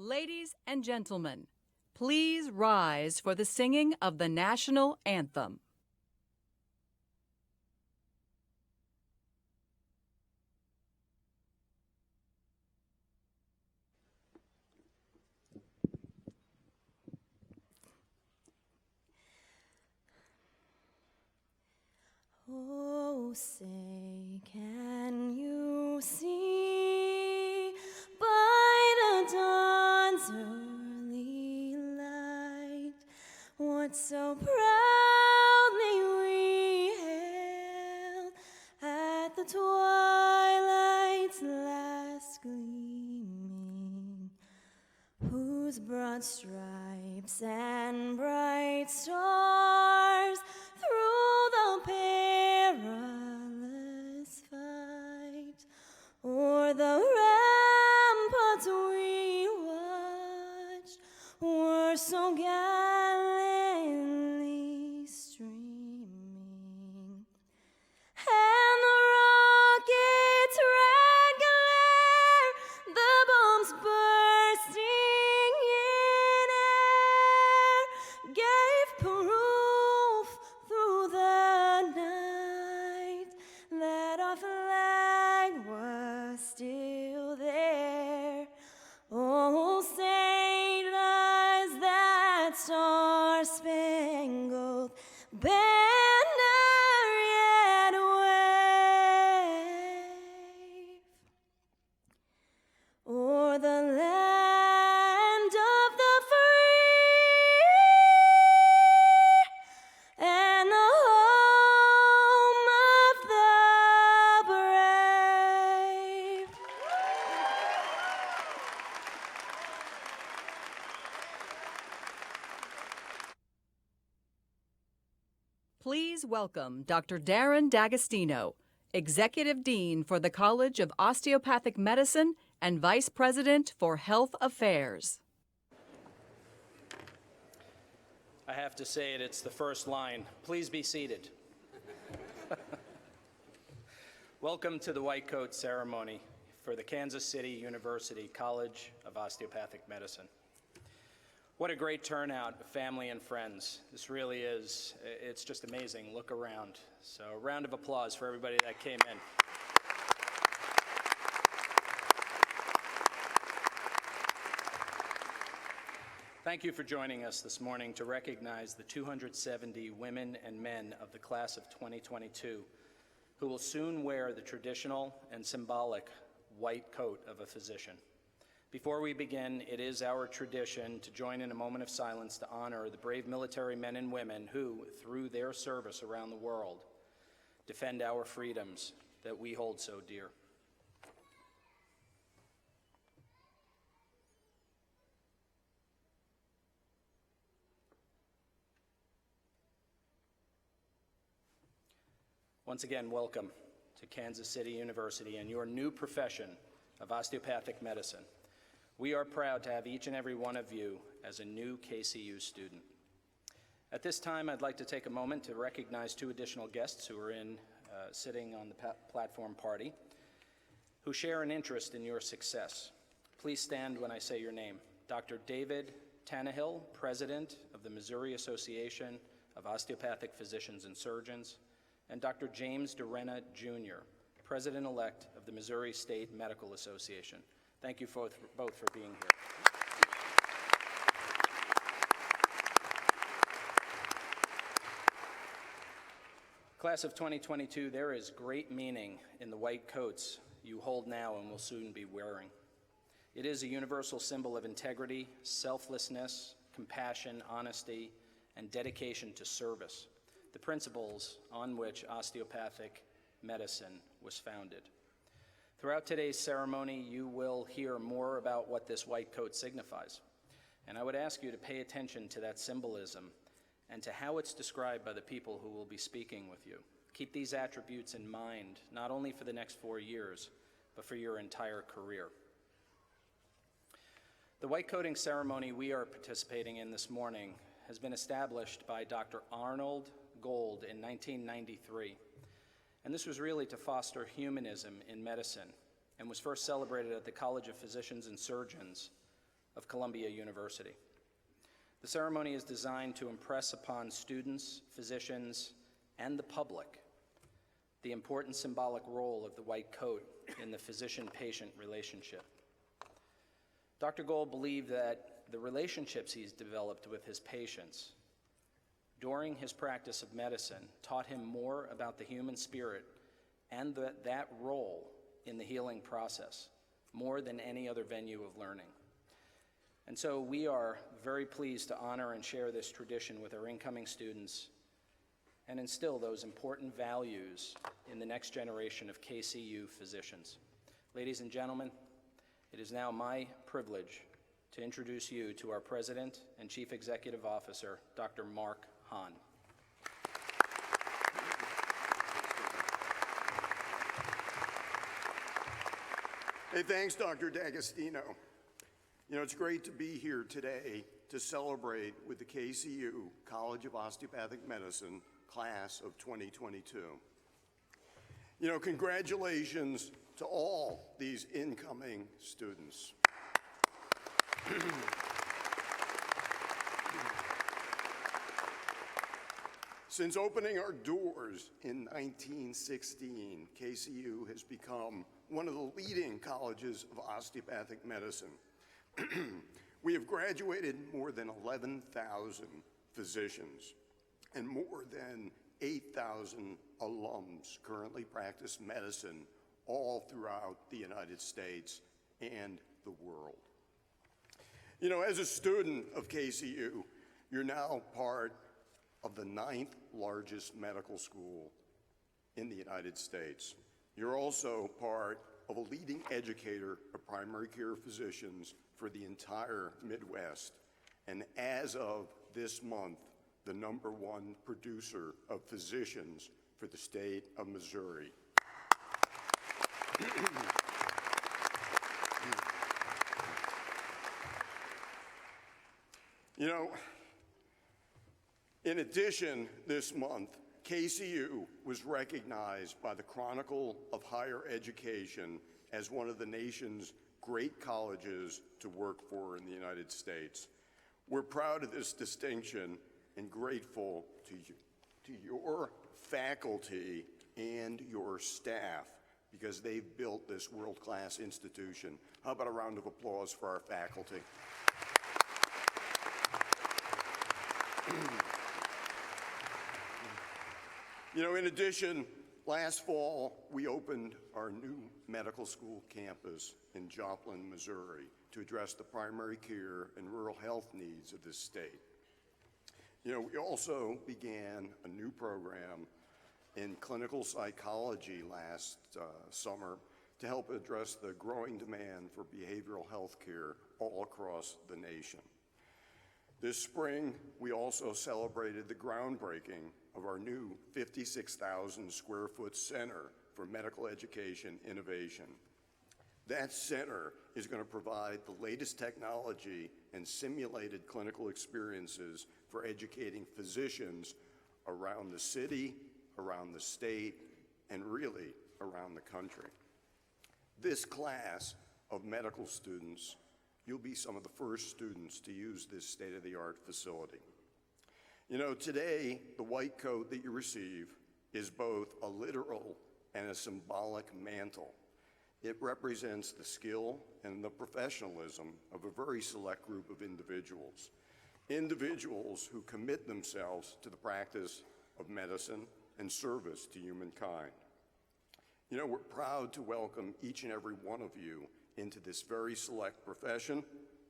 Ladies and gentlemen, please rise for the singing of the National Anthem. Oh, say, can you see by the dawn's early light what so proudly we hailed at the twilight's last gleaming, whose broad stripes and bright stars through the perilous fight o'er the ramparts we watched were so gallantly streaming, and the rocket's red glare, the bombs bursting in air, gave proof through the night that our flag was still there. Oh, say does that star-spangled banner yet wave o'er the land of the free and the home of the brave? Please welcome Dr. Darren D'Agostino, Executive Dean for the College of Osteopathic Medicine and Vice President for Health Affairs. I have to say it, it's the first line. Please be seated. Welcome to the White Coat ceremony for the Kansas City University College of Osteopathic Medicine. What a great turnout of family and friends. This really is, it's just amazing. Look around. So a round of applause for everybody that came in. Thank you for joining us this morning to recognize the 270 women and men of the class of 2022 who will soon wear the traditional and symbolic white coat of a physician. Before we begin, it is our tradition to join in a moment of silence to honor the brave military men and women who, through their service around the world, defend our freedoms that we hold so dear. Once again, welcome to Kansas City University and your new profession of osteopathic medicine. We are proud to have each and every one of you as a new KCU student. At this time, I'd like to take a moment to recognize two additional guests who are sitting on the platform party, who share an interest in your success. Please stand when I say your name. Dr. David Tannehill, President of the Missouri Association of Osteopathic Physicians and Surgeons, and Dr. James DeRena, Jr., President-elect of the Missouri State Medical Association. Thank you both for being here. Class of 2022, there is great meaning in the white coats you hold now and will soon be wearing. It is a universal symbol of integrity, selflessness, compassion, honesty, and dedication to service, the principles on which osteopathic medicine was founded. Throughout today's ceremony, you will hear more about what this white coat signifies. And I would ask you to pay attention to that symbolism and to how it's described by the people who will be speaking with you. Keep these attributes in mind, not only for the next 4 years, but for your entire career. The white coating ceremony we are participating in this morning has been established by Dr. Arnold Gold in 1993. And this was really to foster humanism in medicine and was first celebrated at the College of Physicians and Surgeons of Columbia University. The ceremony is designed to impress upon students, physicians, and the public the important symbolic role of the white coat in the physician-patient relationship. Dr. Gold believed that the relationships he's developed with his patients during his practice of medicine taught him more about the human spirit and that role in the healing process, more than any other venue of learning. And so we are very pleased to honor and share this tradition with our incoming students and instill those important values in the next generation of KCU physicians. Ladies and gentlemen, it is now my privilege to introduce you to our President and Chief Executive Officer, Dr. Mark Hahn. Hey, thanks, Dr. D'Agostino. You know, it's great to be here today to celebrate with the KCU College of Osteopathic Medicine class of 2022. You know, congratulations to all these incoming students. Since opening our doors in 1916, KCU has become one of the leading colleges of osteopathic medicine. We have graduated more than 11,000 physicians, and more than 8,000 alums currently practice medicine all throughout the United States and the world. You know, as a student of KCU, you're now part of the 9th largest medical school in the United States. You're also part of a leading educator of primary care physicians for the entire Midwest, and as of this month, the #1 producer of physicians for the state of Missouri. You know, in addition, this month, KCU was recognized by the Chronicle of Higher Education as one of the nation's great colleges to work for in the United States. We're proud of this distinction and grateful to your faculty and your staff because they've built this world-class institution. How about a round of applause for our faculty? You know, in addition, last fall, we opened our new medical school campus in Joplin, Missouri, to address the primary care and rural health needs of this state. You know, we also began a new program in clinical psychology last summer to help address the growing demand for behavioral health care all across the nation. This spring, we also celebrated the groundbreaking of our new 56,000 square foot Center for Medical Education Innovation. That center is going to provide the latest technology and simulated clinical experiences for educating physicians around the city, around the state, and really around the country. This class of medical students, you'll be some of the first students to use this state-of-the-art facility. You know, today, the white coat that you receive is both a literal and a symbolic mantle. It represents the skill and the professionalism of a very select group of individuals who commit themselves to the practice of medicine and service to humankind. You know, we're proud to welcome each and every one of you into this very select profession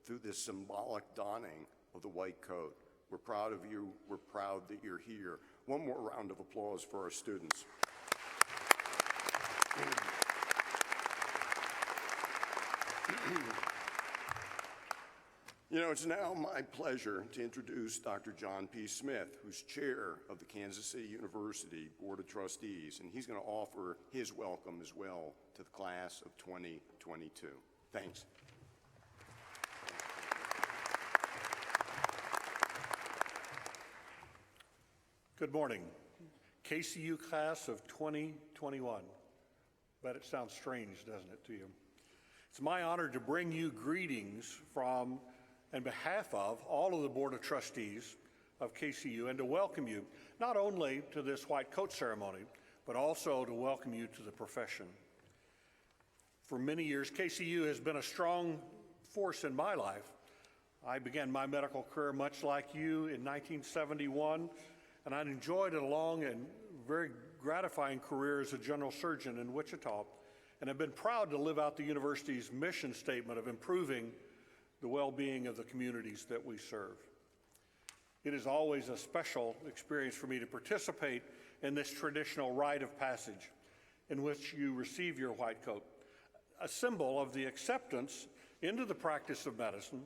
through this symbolic donning of the white coat. We're proud of you. We're proud that you're here. One more round of applause for our students. You know, it's now my pleasure to introduce Dr. John P. Smith, who's chair of the Kansas City University Board of Trustees, and he's going to offer his welcome as well to the class of 2022. Thanks. Good morning. KCU class of 2021. Bet it sounds strange, doesn't it, to you? It's my honor to bring you greetings from and behalf of all of the Board of Trustees of KCU and to welcome you not only to this white coat ceremony, but also to welcome you to the profession. For many years, KCU has been a strong force in my life. I began my medical career much like you in 1971, and I enjoyed a long and very gratifying career as a general surgeon in Wichita, and have been proud to live out the university's mission statement of improving the well-being of the communities that we serve. It is always a special experience for me to participate in this traditional rite of passage in which you receive your white coat, a symbol of the acceptance into the practice of medicine,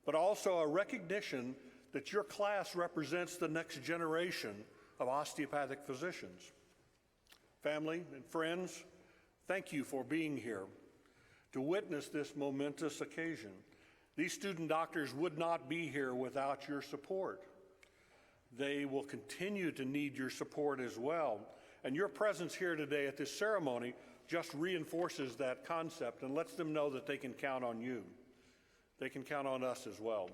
but also a recognition that your class represents the next generation of osteopathic physicians. Family and friends, thank you for being here to witness this momentous occasion. These student doctors would not be here without your support. They will continue to need your support as well. And your presence here today at this ceremony just reinforces that concept and lets them know that they can count on you. They can count on us as well.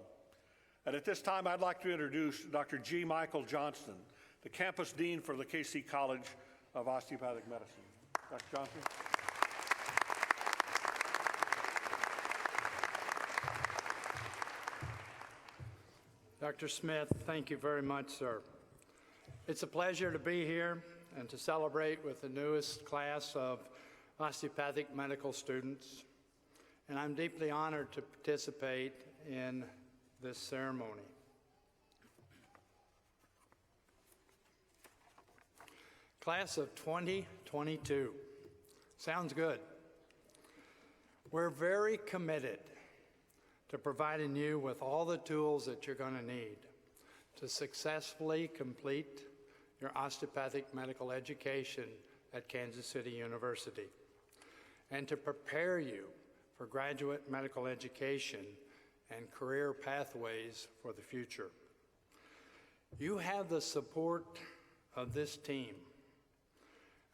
And at this time, I'd like to introduce Dr. G. Michael Johnston, the campus dean for the KC College of Osteopathic Medicine. Dr. Johnston. Dr. Smith, thank you very much, sir. It's a pleasure to be here and to celebrate with the newest class of osteopathic medical students. And I'm deeply honored to participate in this ceremony. Class of 2022. Sounds good. We're very committed to providing you with all the tools that you're going to need to successfully complete your osteopathic medical education at Kansas City University and to prepare you for graduate medical education and career pathways for the future. You have the support of this team,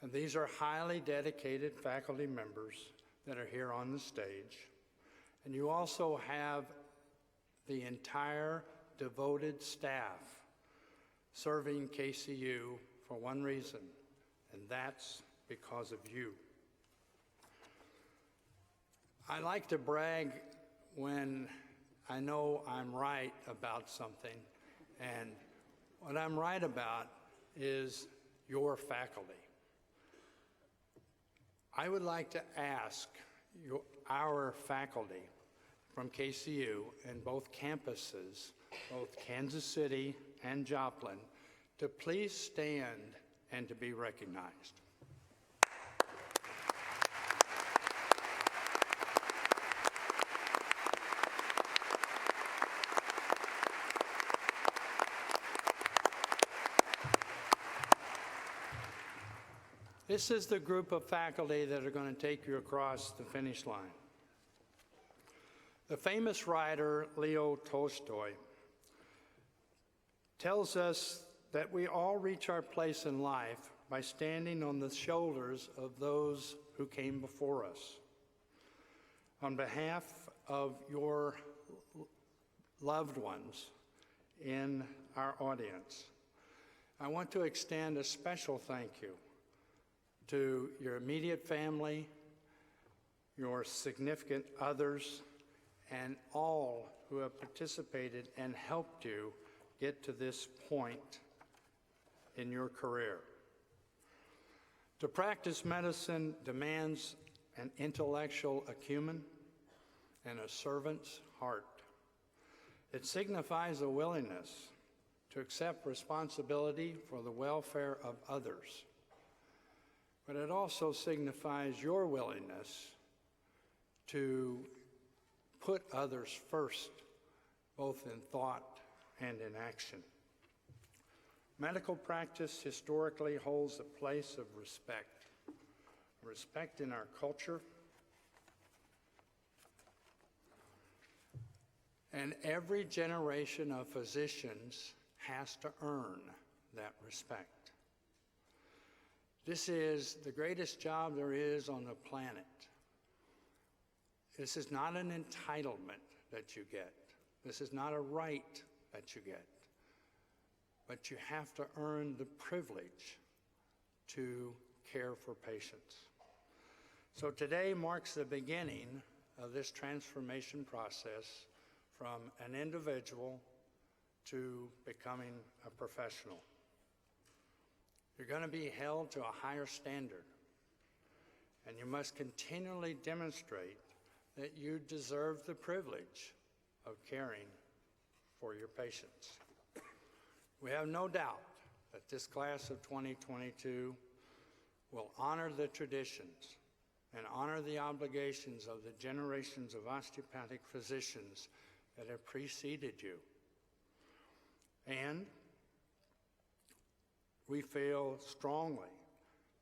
and these are highly dedicated faculty members that are here on the stage. And you also have the entire devoted staff serving KCU for one reason, and that's because of you. I like to brag when I know I'm right about something, and what I'm right about is your faculty. I would like to ask our faculty from KCU and both campuses, both Kansas City and Joplin, to please stand and to be recognized. This is the group of faculty that are going to take you across the finish line. The famous writer Leo Tolstoy tells us that we all reach our place in life by standing on the shoulders of those who came before us. On behalf of your loved ones in our audience, I want to extend a special thank you to your immediate family, your significant others, and all who have participated and helped you get to this point in your career. To practice medicine demands an intellectual acumen and a servant's heart. It signifies a willingness to accept responsibility for the welfare of others. But it also signifies your willingness to put others first, both in thought and in action. Medical practice historically holds a place of respect in our culture, and every generation of physicians has to earn that respect. This is the greatest job there is on the planet. This is not an entitlement that you get. This is not a right that you get. But you have to earn the privilege to care for patients. So today marks the beginning of this transformation process from an individual to becoming a professional. You're going to be held to a higher standard, and you must continually demonstrate that you deserve the privilege of caring for your patients. We have no doubt that this class of 2022 will honor the traditions and honor the obligations of the generations of osteopathic physicians that have preceded you. And we feel strongly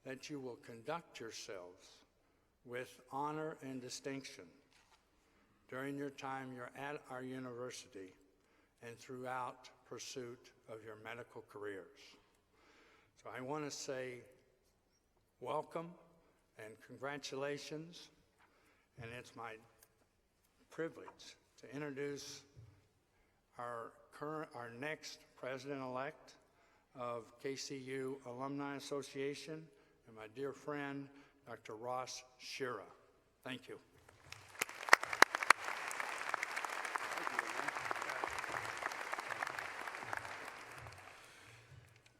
that you will conduct yourselves with honor and distinction during your time you're at our university and throughout pursuit of your medical careers. So I want to say welcome and congratulations, and it's my privilege to introduce our next president-elect of KCU Alumni Association, and my dear friend, Dr. Ross Shira. Thank you.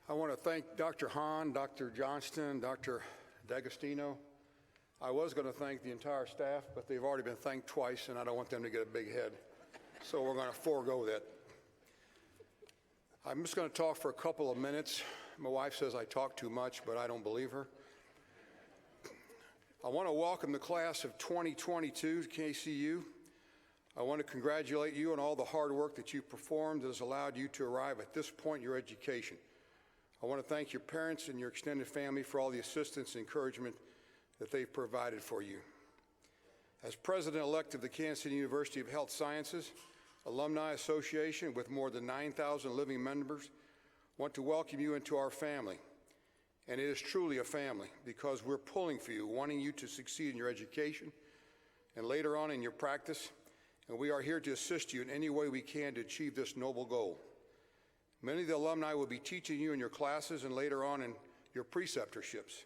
I want to thank Dr. Hahn, Dr. Johnston, Dr. D'Agostino. I was going to thank the entire staff, but they've already been thanked twice, and I don't want them to get a big head. So we're going to forego that. I'm just going to talk for a couple of minutes. My wife says I talk too much, but I don't believe her. I want to welcome the class of 2022 to KCU. I want to congratulate you on all the hard work that you performed that has allowed you to arrive at this point in your education. I want to thank your parents and your extended family for all the assistance and encouragement that they've provided for you. As president-elect of the Kansas City University of Health Sciences Alumni Association with more than 9,000 living members, I want to welcome you into our family. And it is truly a family because we're pulling for you, wanting you to succeed in your education and later on in your practice, and we are here to assist you in any way we can to achieve this noble goal. Many of the alumni will be teaching you in your classes and later on in your preceptorships.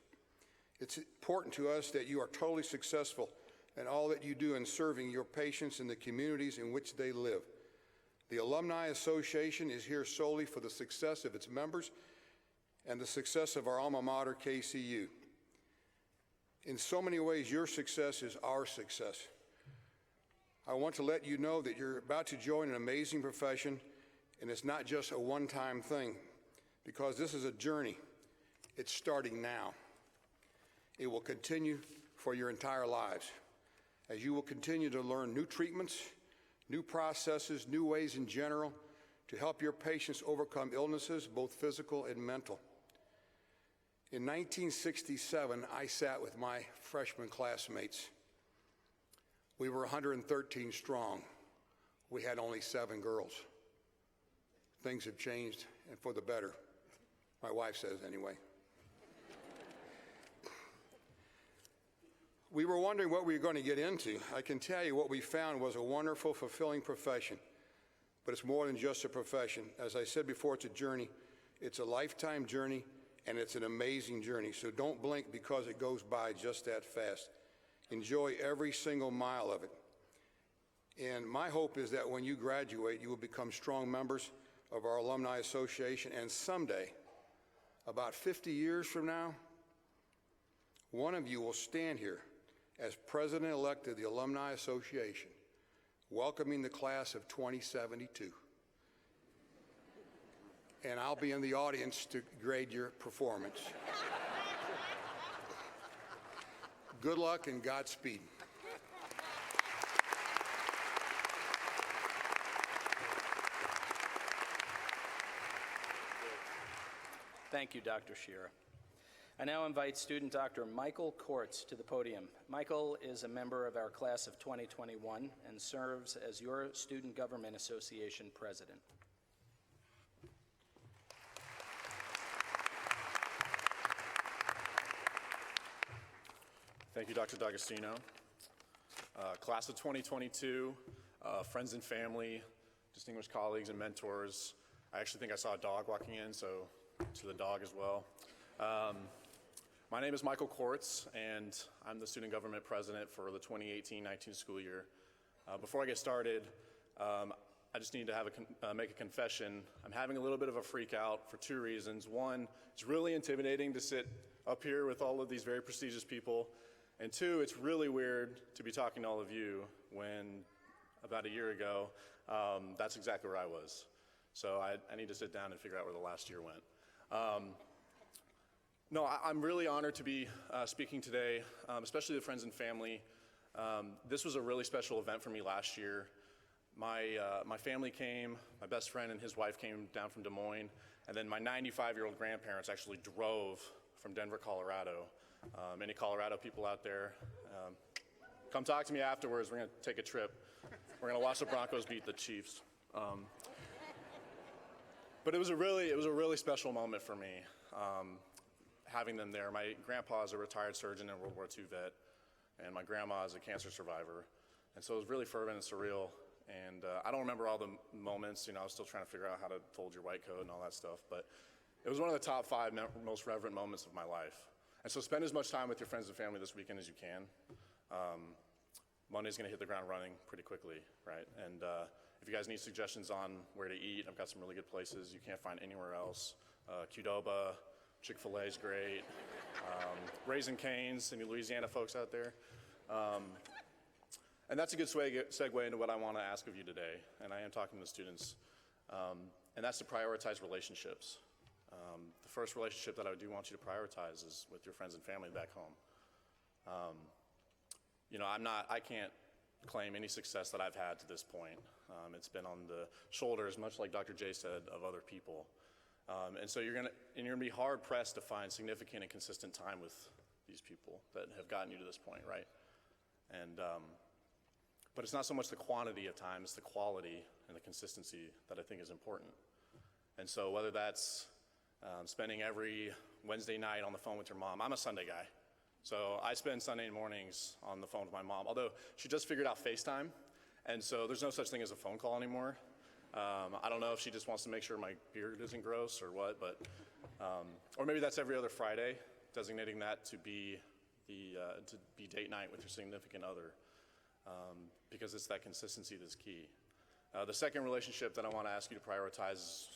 It's important to us that you are totally successful in all that you do in serving your patients in the communities in which they live. The Alumni Association is here solely for the success of its members and the success of our alma mater, KCU. In so many ways, your success is our success. I want to let you know that you're about to join an amazing profession, and it's not just a one-time thing, because this is a journey. It's starting now. It will continue for your entire lives, as you will continue to learn new treatments, new processes, new ways in general to help your patients overcome illnesses, both physical and mental. In 1967, I sat with my freshman classmates. We were 113 strong. We had only 7 girls. Things have changed, and for the better. My wife says anyway. We were wondering what we were going to get into. I can tell you what we found was a wonderful, fulfilling profession. But it's more than just a profession. As I said before, it's a journey. It's a lifetime journey, and it's an amazing journey. So don't blink because it goes by just that fast. Enjoy every single mile of it. And my hope is that when you graduate, you will become strong members of our Alumni Association, and someday, about 50 years from now, one of you will stand here as president-elect of the Alumni Association, welcoming the class of 2072. And I'll be in the audience to grade your performance. Good luck and Godspeed. Thank you, Dr. Shira. I now invite student Dr. Michael Quartz to the podium. Michael is a member of our class of 2021 and serves as your Student Government Association president. Thank you, Dr. D'Agostino. Class of 2022, friends and family, distinguished colleagues and mentors. I actually think I saw a dog walking in, so to the dog as well. My name is Michael Quartz, and I'm the student government president for the 2018-19 school year. Before I get started, I just need to make a confession. I'm having a little bit of a freak out for two reasons. One, it's really intimidating to sit up here with all of these very prestigious people. And two, it's really weird to be talking to all of you when about a year ago, that's exactly where I was. So I need to sit down and figure out where the last year went. No, I'm really honored to be speaking today, especially the friends and family. This was a really special event for me last year. My family came, my best friend and his wife came down from Des Moines, and then my 95-year-old grandparents actually drove from Denver, Colorado. Any Colorado people out there, come talk to me afterwards. We're going to take a trip. We're going to watch the Broncos beat the Chiefs. But it was a really special moment for me. Having them there. My grandpa is a retired surgeon and World War II vet, and my grandma is a cancer survivor. And so it was really fervent and surreal. And I don't remember all the moments, I was still trying to figure out how to fold your white coat and all that stuff, but it was one of the top 5 most reverent moments of my life. And so spend as much time with your friends and family this weekend as you can. Monday's gonna hit the ground running pretty quickly, right? And if you guys need suggestions on where to eat, I've got some really good places you can't find anywhere else. Qdoba, Chick-fil-A is great. Raising Cane's, any Louisiana folks out there? And that's a good segue into what I want to ask of you today, and I am talking to the students, and that's to prioritize relationships. The first relationship that I do want you to prioritize is with your friends and family back home. I can't claim any success that I've had to this point. It's been on the shoulders, much like Dr. J said, of other people. And so you're gonna be hard pressed to find significant and consistent time with these people that have gotten you to this point, right? And but it's not so much the quantity of time, it's the quality and the consistency that I think is important. And so whether that's spending every Wednesday night on the phone with your mom. I'm a Sunday guy, so I spend Sunday mornings on the phone with my mom, although she just figured out FaceTime, and so there's no such thing as a phone call anymore. I don't know if she just wants to make sure my beard isn't gross or what, but, or maybe that's every other Friday, designating that to be date night with your significant other, because it's that consistency that's key. The second relationship that I want to ask you to prioritize is,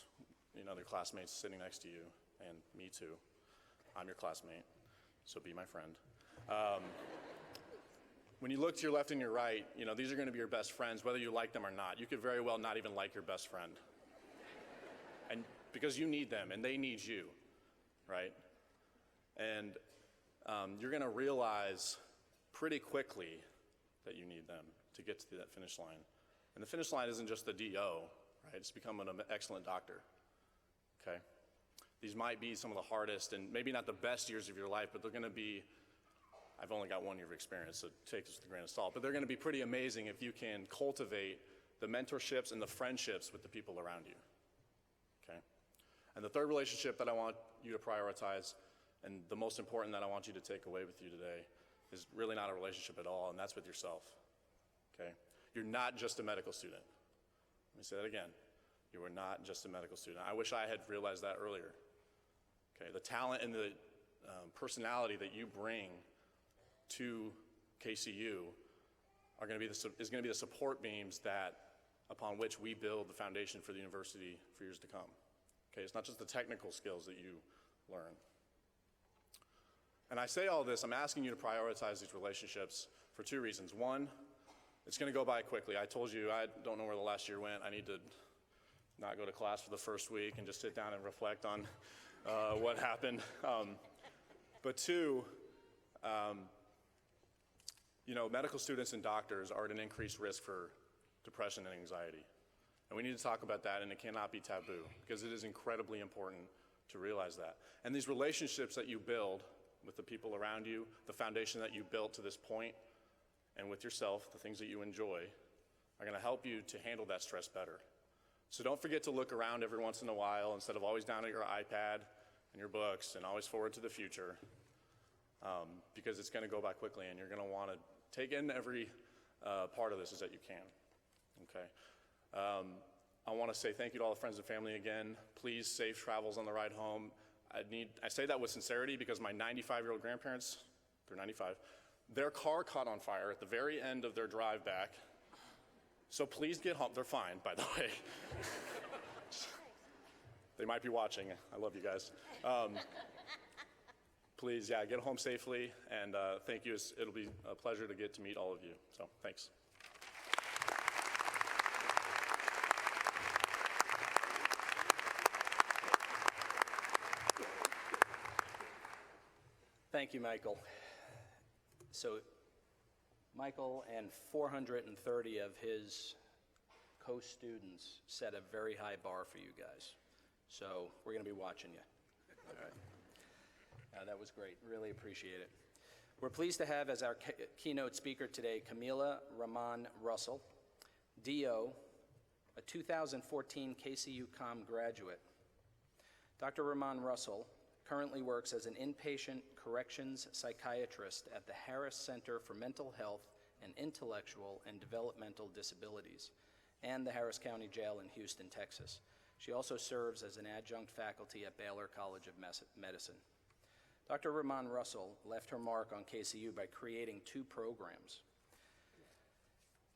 their classmates sitting next to you, and me too. I'm your classmate, so be my friend. When you look to your left and your right, these are going to be your best friends, whether you like them or not. You could very well not even like your best friend. And because you need them and they need you, right? And you're going to realize pretty quickly that you need them to get to that finish line. And the finish line isn't just the DO, right? It's becoming an excellent doctor, okay? These might be some of the hardest and maybe not the best years of your life, but they're going to be, I've only got 1 year of experience, so take this with a grain of salt, but they're going to be pretty amazing if you can cultivate the mentorships and the friendships with the people around you, okay? And the third relationship that I want you to prioritize, and the most important that I want you to take away with you today, is really not a relationship at all, and that's with yourself, okay? You're not just a medical student. Let me say that again. You are not just a medical student. I wish I had realized that earlier, okay? The talent and the personality that you bring to KCU is going to be the support beams upon which we build the foundation for the university for years to come. Okay, it's not just the technical skills that you learn. And I say all this, I'm asking you to prioritize these relationships for 2 reasons. One, it's going to go by quickly. I told you I don't know where the last year went. I need to not go to class for the first week and just sit down and reflect on what happened. But 2, medical students and doctors are at an increased risk for depression and anxiety. And we need to talk about that, and it cannot be taboo, because it is incredibly important to realize that. And these relationships that you build with the people around you, the foundation that you built to this point, and with yourself, the things that you enjoy, are going to help you to handle that stress better. So don't forget to look around every once in a while instead of always down at your iPad and your books and always forward to the future, because it's going to go by quickly, and you're going to want to take in every part of this is that you can, okay? I want to say thank you to all the friends and family again. Please, safe travels on the ride home. I say that with sincerity because my 95-year-old grandparents, they're 95, their car caught on fire at the very end of their drive back. So please get home. They're fine, by the way. They might be watching. I love you guys. Please, yeah, get home safely, and thank you. It'll be a pleasure to get to meet all of you. So thanks. Thank you, Michael. So Michael and 430 of his co-students set a very high bar for you guys. So we're going to be watching you. All right. That was great. Really appreciate it. We're pleased to have as our keynote speaker today Camila Rahman Russell, DO, a 2014 KCU COM graduate. Dr. Rahman Russell currently works as an inpatient corrections psychiatrist at the Harris Center for Mental Health and Intellectual and Developmental Disabilities and the Harris County Jail in Houston, Texas. She also serves as an adjunct faculty at Baylor College of Medicine. Dr. Rahman Russell left her mark on KCU by creating 2 programs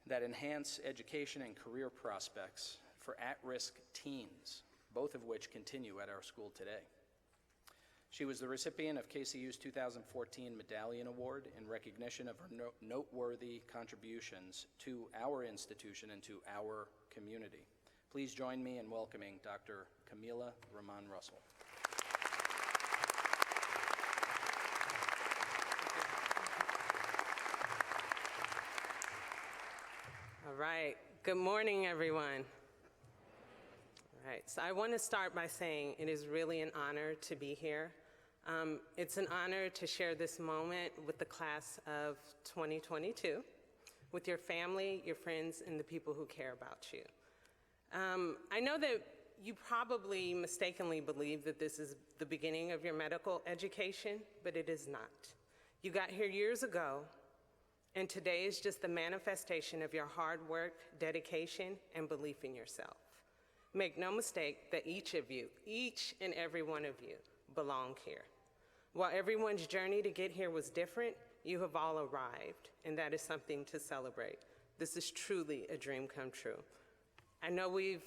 that enhance education and career prospects for at-risk teens, both of which continue at our school today. She was the recipient of KCU's 2014 Medallion Award in recognition of her noteworthy contributions to our institution and to our community. Please join me in welcoming Dr. Camila Rahman Russell. All right. Good morning, everyone. All right. So I want to start by saying it is really an honor to be here. It's an honor to share this moment with the class of 2022, with your family, your friends, and the people who care about you. I know that you probably mistakenly believe that this is the beginning of your medical education, but it is not. You got here years ago, and today is just the manifestation of your hard work, dedication, and belief in yourself. Make no mistake that each of you, each and every one of you, belong here. While everyone's journey to get here was different, you have all arrived, and that is something to celebrate. This is truly a dream come true. I know we've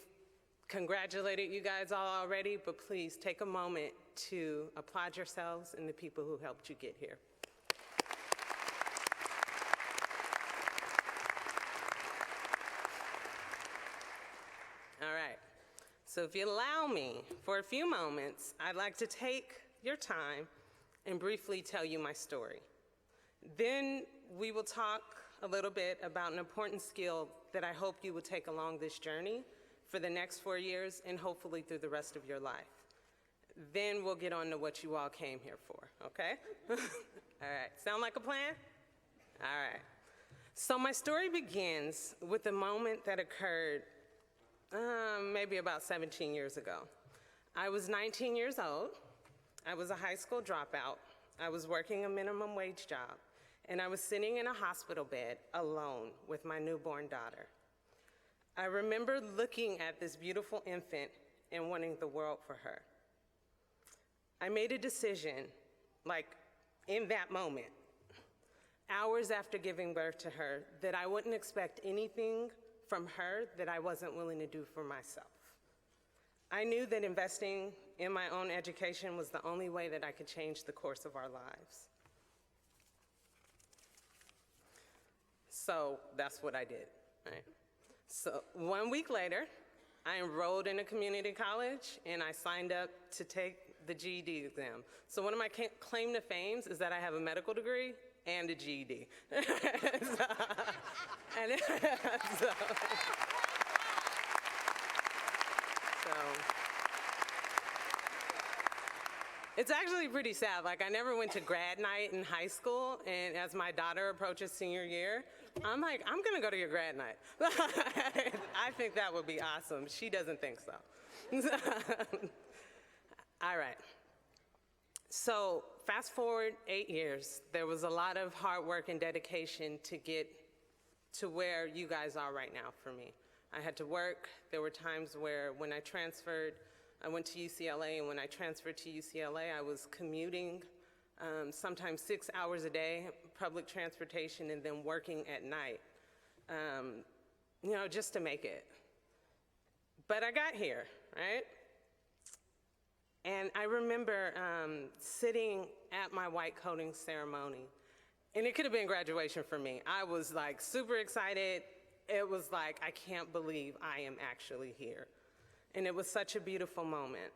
congratulated you guys all already, but please take a moment to applaud yourselves and the people who helped you get here. All right, so if you allow me for a few moments, I'd like to take your time and briefly tell you my story. Then we will talk a little bit about an important skill that I hope you will take along this journey for the next 4 years and hopefully through the rest of your life. Then we'll get on to what you all came here for, okay? All right, sound like a plan? All right. So my story begins with a moment that occurred maybe about 17 years ago. I was 19 years old. I was a high school dropout. I was working a minimum wage job, and I was sitting in a hospital bed alone with my newborn daughter. I remember looking at this beautiful infant and wanting the world for her. I made a decision, like in that moment, hours after giving birth to her, that I wouldn't expect anything from her that I wasn't willing to do for myself. I knew that investing in my own education was the only way that I could change the course of our lives. So that's what I did, right? So 1 week later, I enrolled in a community college and I signed up to take the GED exam. So one of my claim to fame is that I have a medical degree and a GED. It's actually pretty sad. Like, I never went to grad night in high school, and as my daughter approaches senior year, I'm like, I'm gonna go to your grad night. I think that would be awesome. She doesn't think so. All right. So fast forward 8 years, there was a lot of hard work and dedication to get to where you guys are right now for me. I had to work. There were times where when I transferred, I went to UCLA, and when I transferred to UCLA, I was commuting sometimes 6 hours a day, public transportation, and then working at night, just to make it. But I got here, right? And I remember sitting at my white coating ceremony, and it could have been graduation for me. I was like super excited. It was like, I can't believe I am actually here. And it was such a beautiful moment.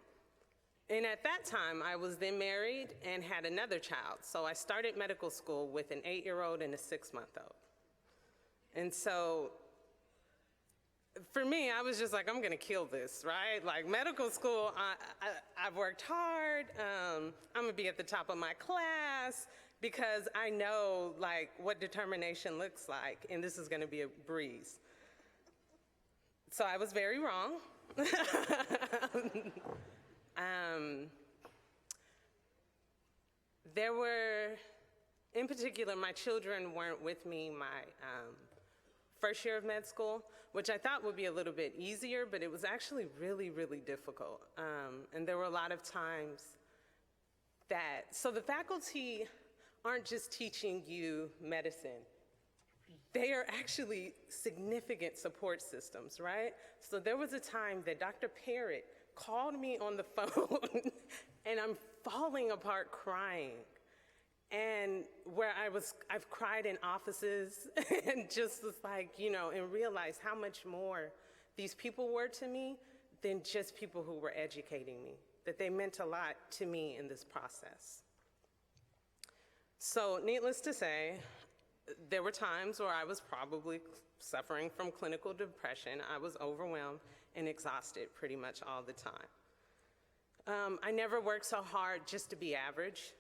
And at that time, I was then married and had another child. So I started medical school with an 8-year-old and a 6-month-old. And so for me, I was just like, I'm gonna kill this, right? Like medical school, I've worked hard. I'm gonna be at the top of my class because I know like what determination looks like, and this is gonna be a breeze. So I was very wrong. There were, in particular, my children weren't with me my first year of med school, which I thought would be a little bit easier, but it was actually really, really difficult. And there were a lot of times so the faculty aren't just teaching you medicine. They are actually significant support systems, right? So there was a time that Dr. Parrott called me on the phone and I'm falling apart crying. And where I've cried in offices and just was like, and realized how much more these people were to me than just people who were educating me, that they meant a lot to me in this process. So needless to say, there were times where I was probably suffering from clinical depression. I was overwhelmed and exhausted pretty much all the time. I never worked so hard just to be average.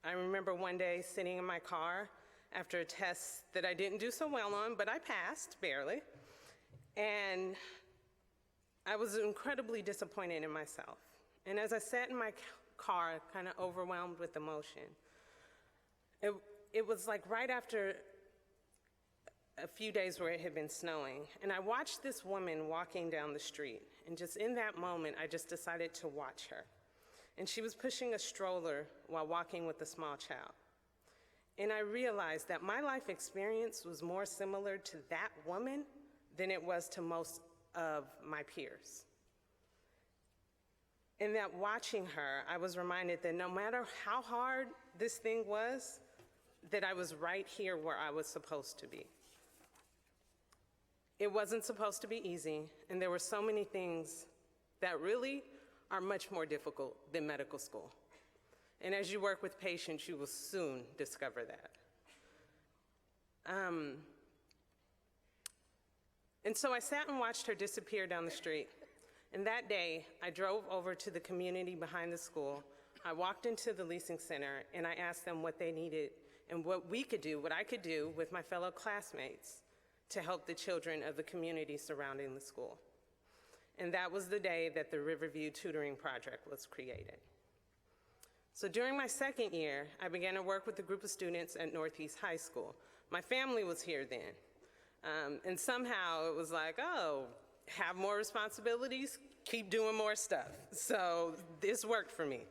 I remember one day sitting in my car after a test that I didn't do so well on, but I passed, barely. And I was incredibly disappointed in myself. And as I sat in my car, kind of overwhelmed with emotion, it was like right after a few days where it had been snowing, and I watched this woman walking down the street, and just in that moment, I just decided to watch her. And she was pushing a stroller while walking with a small child. And I realized that my life experience was more similar to that woman than it was to most of my peers. And that watching her, I was reminded that no matter how hard this thing was, that I was right here where I was supposed to be. It wasn't supposed to be easy, and there were so many things that really are much more difficult than medical school. And as you work with patients, you will soon discover that. And so I sat and watched her disappear down the street. And that day, I drove over to the community behind the school. I walked into the leasing center, and I asked them what they needed and what I could do with my fellow classmates to help the children of the community surrounding the school. And that was the day that the Riverview Tutoring project was created. So during my second year, I began to work with a group of students at Northeast High School. My family was here then. And somehow it was like, oh, have more responsibilities, keep doing more stuff. So this worked for me.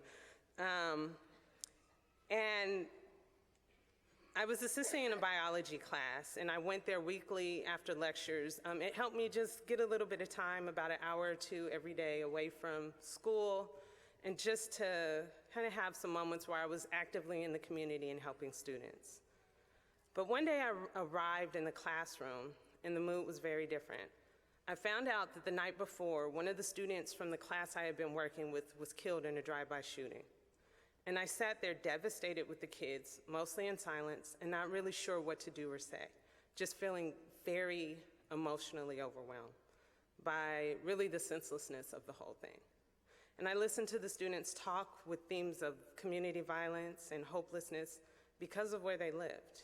And I was assisting in a biology class, and I went there weekly after lectures. It helped me just get a little bit of time, about an hour or two every day away from school, and just to kind of have some moments where I was actively in the community and helping students. But one day I arrived in the classroom, and the mood was very different. I found out that the night before, one of the students from the class I had been working with was killed in a drive-by shooting. And I sat there devastated with the kids, mostly in silence, and not really sure what to do or say, just feeling very emotionally overwhelmed by really the senselessness of the whole thing. And I listened to the students talk with themes of community violence and hopelessness because of where they lived.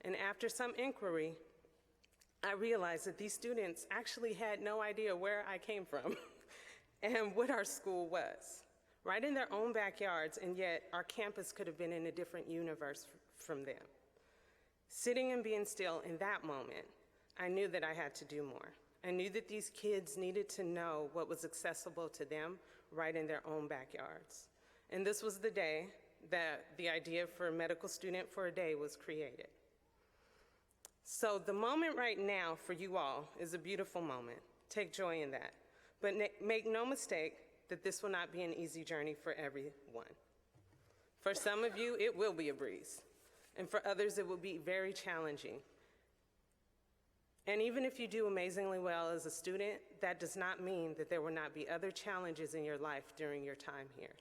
And after some inquiry, I realized that these students actually had no idea where I came from and what our school was. Right in their own backyards, and yet our campus could have been in a different universe from them. Sitting and being still in that moment, I knew that I had to do more. I knew that these kids needed to know what was accessible to them right in their own backyards. And this was the day that the idea for a medical student for a day was created. So the moment right now for you all is a beautiful moment. Take joy in that. But make no mistake that this will not be an easy journey for everyone. For some of you, it will be a breeze. And for others, it will be very challenging. And even if you do amazingly well as a student, that does not mean that there will not be other challenges in your life during your time here.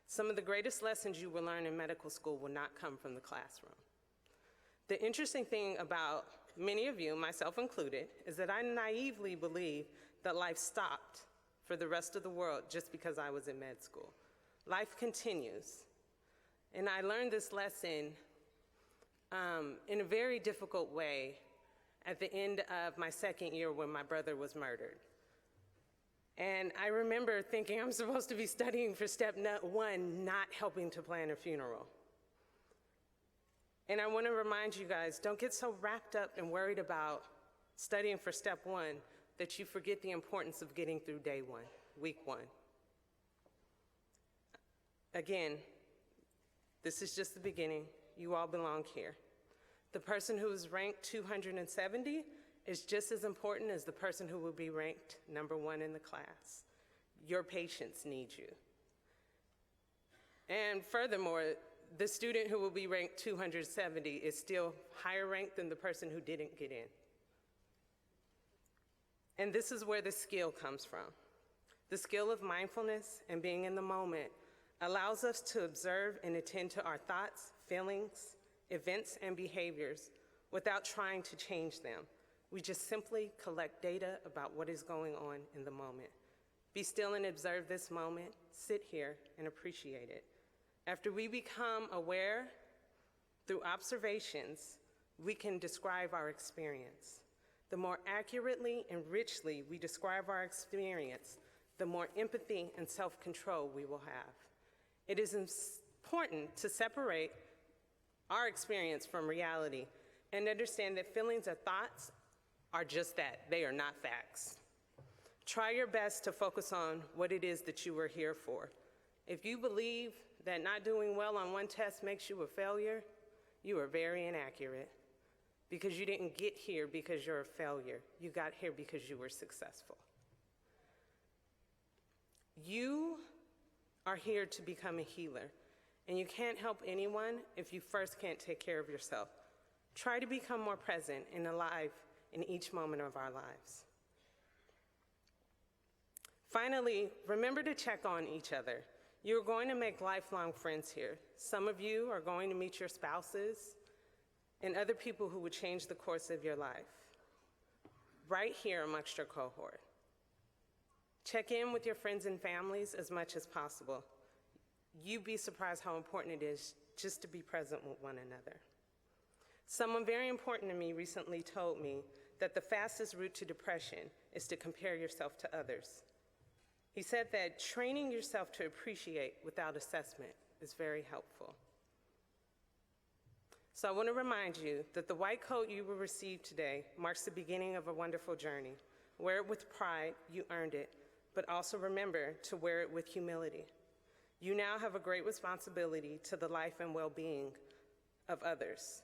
Some of the greatest lessons you will learn in medical school will not come from the classroom. The interesting thing about many of you, myself included, is that I naively believe that life stopped for the rest of the world just because I was in med school. Life continues. And I learned this lesson in a very difficult way at the end of my second year when my brother was murdered. And I remember thinking I'm supposed to be studying for step one, not helping to plan a funeral. And I want to remind you guys, don't get so wrapped up and worried about studying for step one that you forget the importance of getting through day one, week one. Again, this is just the beginning. You all belong here. The person who is ranked 270 is just as important as the person who will be ranked number one in the class. Your patients need you. And furthermore, the student who will be ranked 270 is still higher ranked than the person who didn't get in. And this is where the skill comes from. The skill of mindfulness and being in the moment allows us to observe and attend to our thoughts, feelings, events, and behaviors without trying to change them. We just simply collect data about what is going on in the moment. Be still and observe this moment, sit here and appreciate it. After we become aware through observations, we can describe our experience. The more accurately and richly we describe our experience, the more empathy and self-control we will have. It is important to separate our experience from reality and understand that feelings or thoughts are just that. They are not facts. Try your best to focus on what it is that you are here for. If you believe that not doing well on one test makes you a failure, you are very inaccurate, because you didn't get here because you're a failure. You got here because you were successful. You are here to become a healer, and you can't help anyone if you first can't take care of yourself. Try to become more present and alive in each moment of our lives. Finally, remember to check on each other. You're going to make lifelong friends here. Some of you are going to meet your spouses and other people who would change the course of your life, right here amongst your cohort. Check in with your friends and families as much as possible. You'd be surprised how important it is just to be present with one another. Someone very important to me recently told me that the fastest route to depression is to compare yourself to others. He said that training yourself to appreciate without assessment is very helpful. So I want to remind you that the white coat you will receive today marks the beginning of a wonderful journey. Wear it with pride, you earned it, but also remember to wear it with humility. You now have a great responsibility to the life and well-being of others.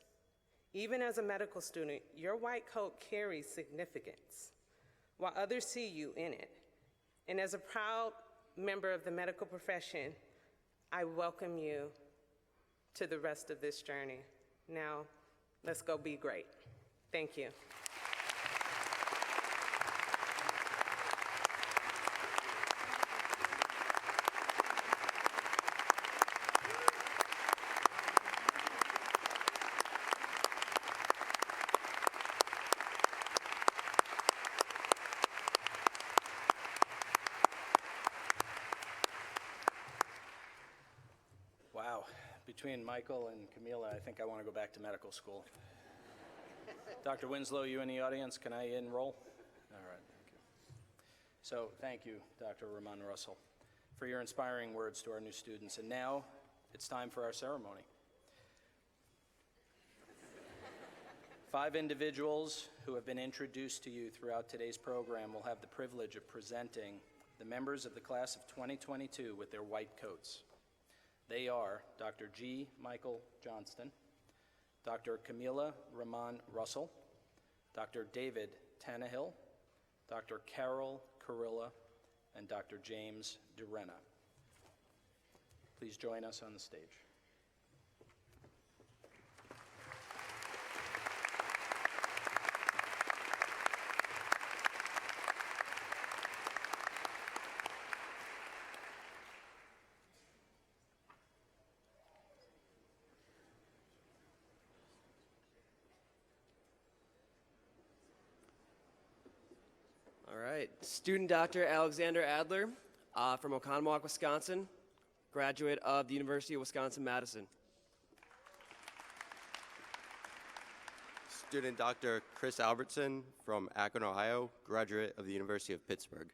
Even as a medical student, your white coat carries significance, while others see you in it. And as a proud member of the medical profession, I welcome you to the rest of this journey. Now, let's go be great. Thank you. Wow, between Michael and Camila, I think I want to go back to medical school. Dr. Winslow, you in the audience, can I enroll? All right, thank you. So thank you, Dr. Ramon Russell, for your inspiring words to our new students. And now it's time for our ceremony. 5 individuals who have been introduced to you throughout today's program will have the privilege of presenting the members of the class of 2022 with their white coats. They are Dr. G. Michael Johnston, Dr. Camila Rahman Russell, Dr. David Tannehill, Dr. Carol Carilla, and Dr. James Durena. Please join us on the stage. All right, student Dr. Alexander Adler from Oconomowoc, Wisconsin, graduate of the University of Wisconsin-Madison. Student Dr. Chris Albertson from Akron, Ohio, graduate of the University of Pittsburgh.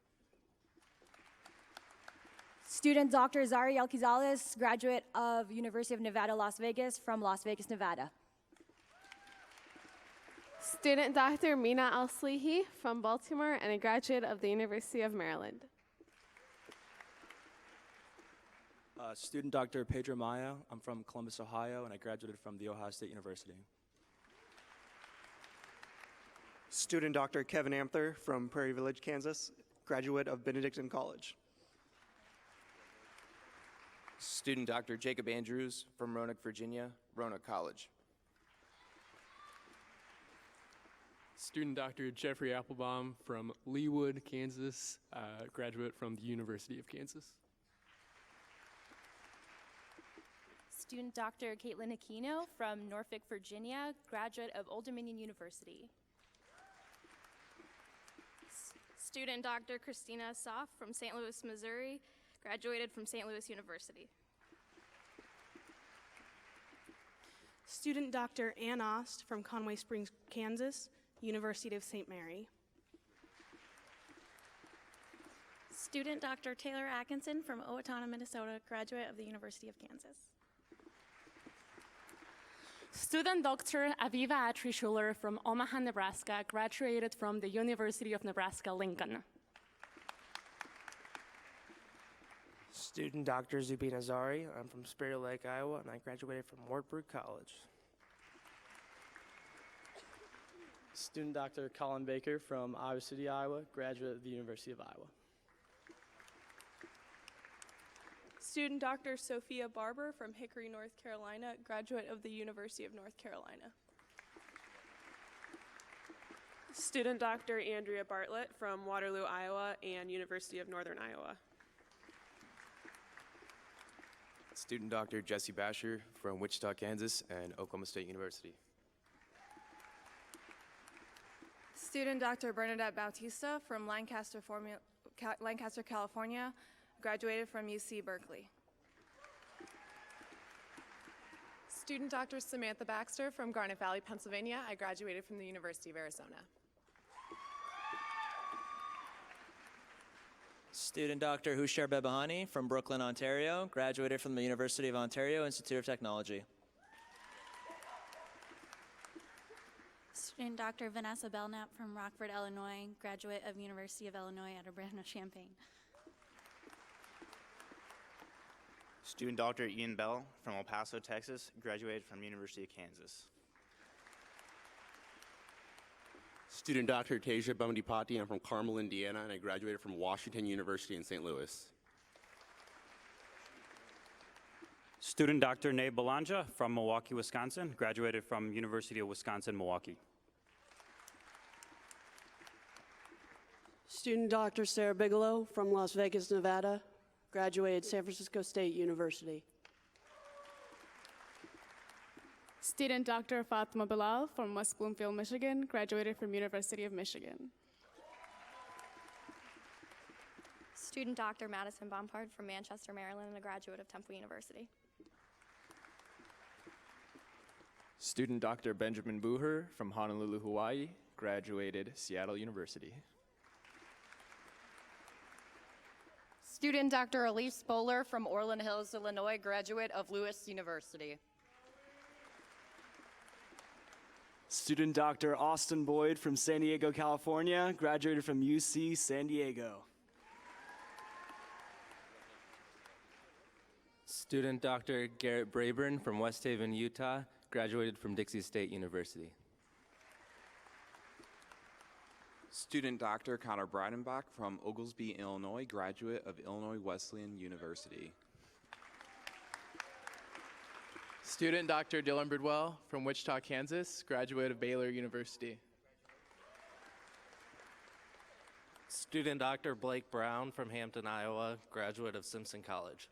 Student Dr. Zari Alquizales, graduate of University of Nevada, Las Vegas, from Las Vegas, Nevada. Student Dr. Mina Al-Slihi from Baltimore and a graduate of the University of Maryland. Student Dr. Pedro Maya, I'm from Columbus, Ohio, and I graduated from The Ohio State University. Student Dr. Kevin Amther from Prairie Village, Kansas, graduate of Benedictine College. Student Dr. Jacob Andrews from Roanoke, Virginia, Roanoke College. Student Dr. Jeffrey Applebaum from Leawood, Kansas, graduate from the University of Kansas. Student Dr. Caitlin Aquino from Norfolk, Virginia, graduate of Old Dominion University. Student Dr. Christina Soff from St. Louis, Missouri, graduated from St. Louis University. Student Dr. Ann Ost from Conway Springs, Kansas, University of St. Mary. Student Dr. Taylor Atkinson from Owatonna, Minnesota, graduate of the University of Kansas. Student Dr. Aviva Atri-Schuler from Omaha, Nebraska, graduated from the University of Nebraska-Lincoln. Student Dr. Zubina Zari, I'm from Spirit Lake, Iowa, and I graduated from Wartburg College. Student Dr. Colin Baker from Iowa City, Iowa, graduate of the University of Iowa. Student Dr. Sophia Barber from Hickory, North Carolina, graduate of the University of North Carolina. Student Dr. Andrea Bartlett from Waterloo, Iowa, and University of Northern Iowa. Student Dr. Jesse Basher from Wichita, Kansas, and Oklahoma State University. Student Dr. Bernadette Bautista from Lancaster, California, graduated from UC Berkeley. Student Dr. Samantha Baxter from Garnet Valley, Pennsylvania. I graduated from the University of Arizona. Student Dr. Hushar Bebahani from Brooklyn, Ontario, graduated from the University of Ontario Institute of Technology. Student Dr. Vanessa Belknap from Rockford, Illinois, graduate of University of Illinois at Urbana-Champaign. Student Dr. Ian Bell from El Paso, Texas, graduated from University of Kansas. Student Dr. Tasia Bumdipati, I'm from Carmel, Indiana, and I graduated from Washington University in St. Louis. Student Dr. Nay Belanja from Milwaukee, Wisconsin, graduated from University of Wisconsin-Milwaukee. Student Dr. Sarah Bigelow from Las Vegas, Nevada, graduated San Francisco State University. Student Dr. Fatma Bilal from West Bloomfield, Michigan, graduated from University of Michigan. Student Dr. Madison Bompard from Manchester, Maryland, and a graduate of Temple University. Student Dr. Benjamin Buher from Honolulu, Hawaii, graduated Seattle University. Student Dr. Elise Bowler from Orland Hills, Illinois, graduate of Lewis University. Student Dr. Austin Boyd from San Diego, California, graduated from UC San Diego. Student Dr. Garrett Brayburn from West Haven, Utah, graduated from Dixie State University. Student Dr. Connor Breidenbach from Oglesby, Illinois, graduate of Illinois Wesleyan University. Student Dr. Dylan Bridwell from Wichita, Kansas, graduate of Baylor University. Student Dr. Blake Brown from Hampton, Iowa, graduate of Simpson College.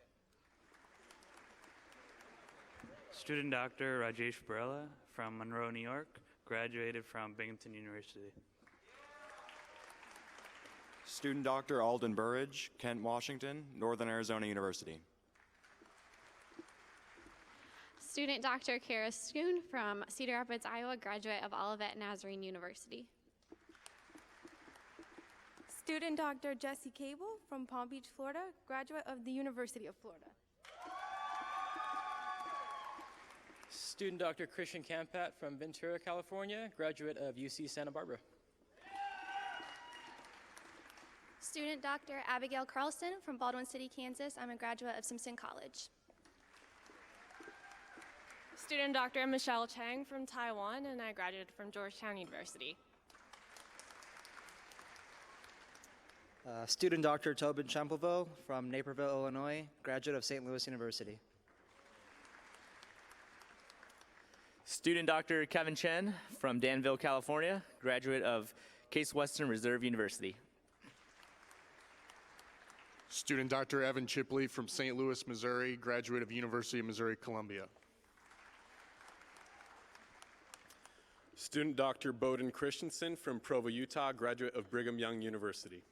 Student Dr. Rajesh Barela from Monroe, New York, graduated from Binghamton University. Student Dr. Alden Burridge, Kent, Washington, Northern Arizona University. Student Dr. Kara Schoon from Cedar Rapids, Iowa, graduate of Olivet Nazarene University. Student Dr. Jesse Cable from Palm Beach, Florida, graduate of the University of Florida. Student Dr. Christian Campat from Ventura, California, graduate of UC Santa Barbara. Student Dr. Abigail Carlson from Baldwin City, Kansas. I'm a graduate of Simpson College. Student Dr. Michelle Chang from Taiwan, and I graduated from Georgetown University. Student Dr. Tobin Champelville from Naperville, Illinois, graduate of St. Louis University. Student Dr. Kevin Chen from Danville, California, graduate of Case Western Reserve University. Student Dr. Evan Chipley from St. Louis, Missouri, graduate of University of Missouri-Columbia. Student Dr. Bowden Christensen from Provo, Utah, graduate of Brigham Young University.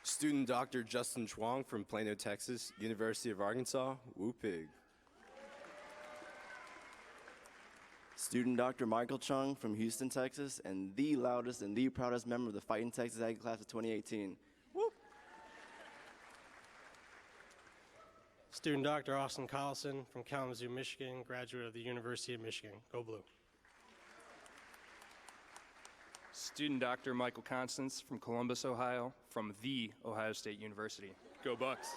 Student Dr. Justin Chuang from Plano, Texas, University of Arkansas, Woo Pig. Student Dr. Michael Chung from Houston, Texas, and the loudest and the proudest member of the Fighting Texas Aggie Class of 2018. Woo! Student Dr. Austin Collison from Kalamazoo, Michigan, graduate of the University of Michigan. Go Blue. Student Dr. Michael Constance from Columbus, Ohio, from The Ohio State University. Go Bucks.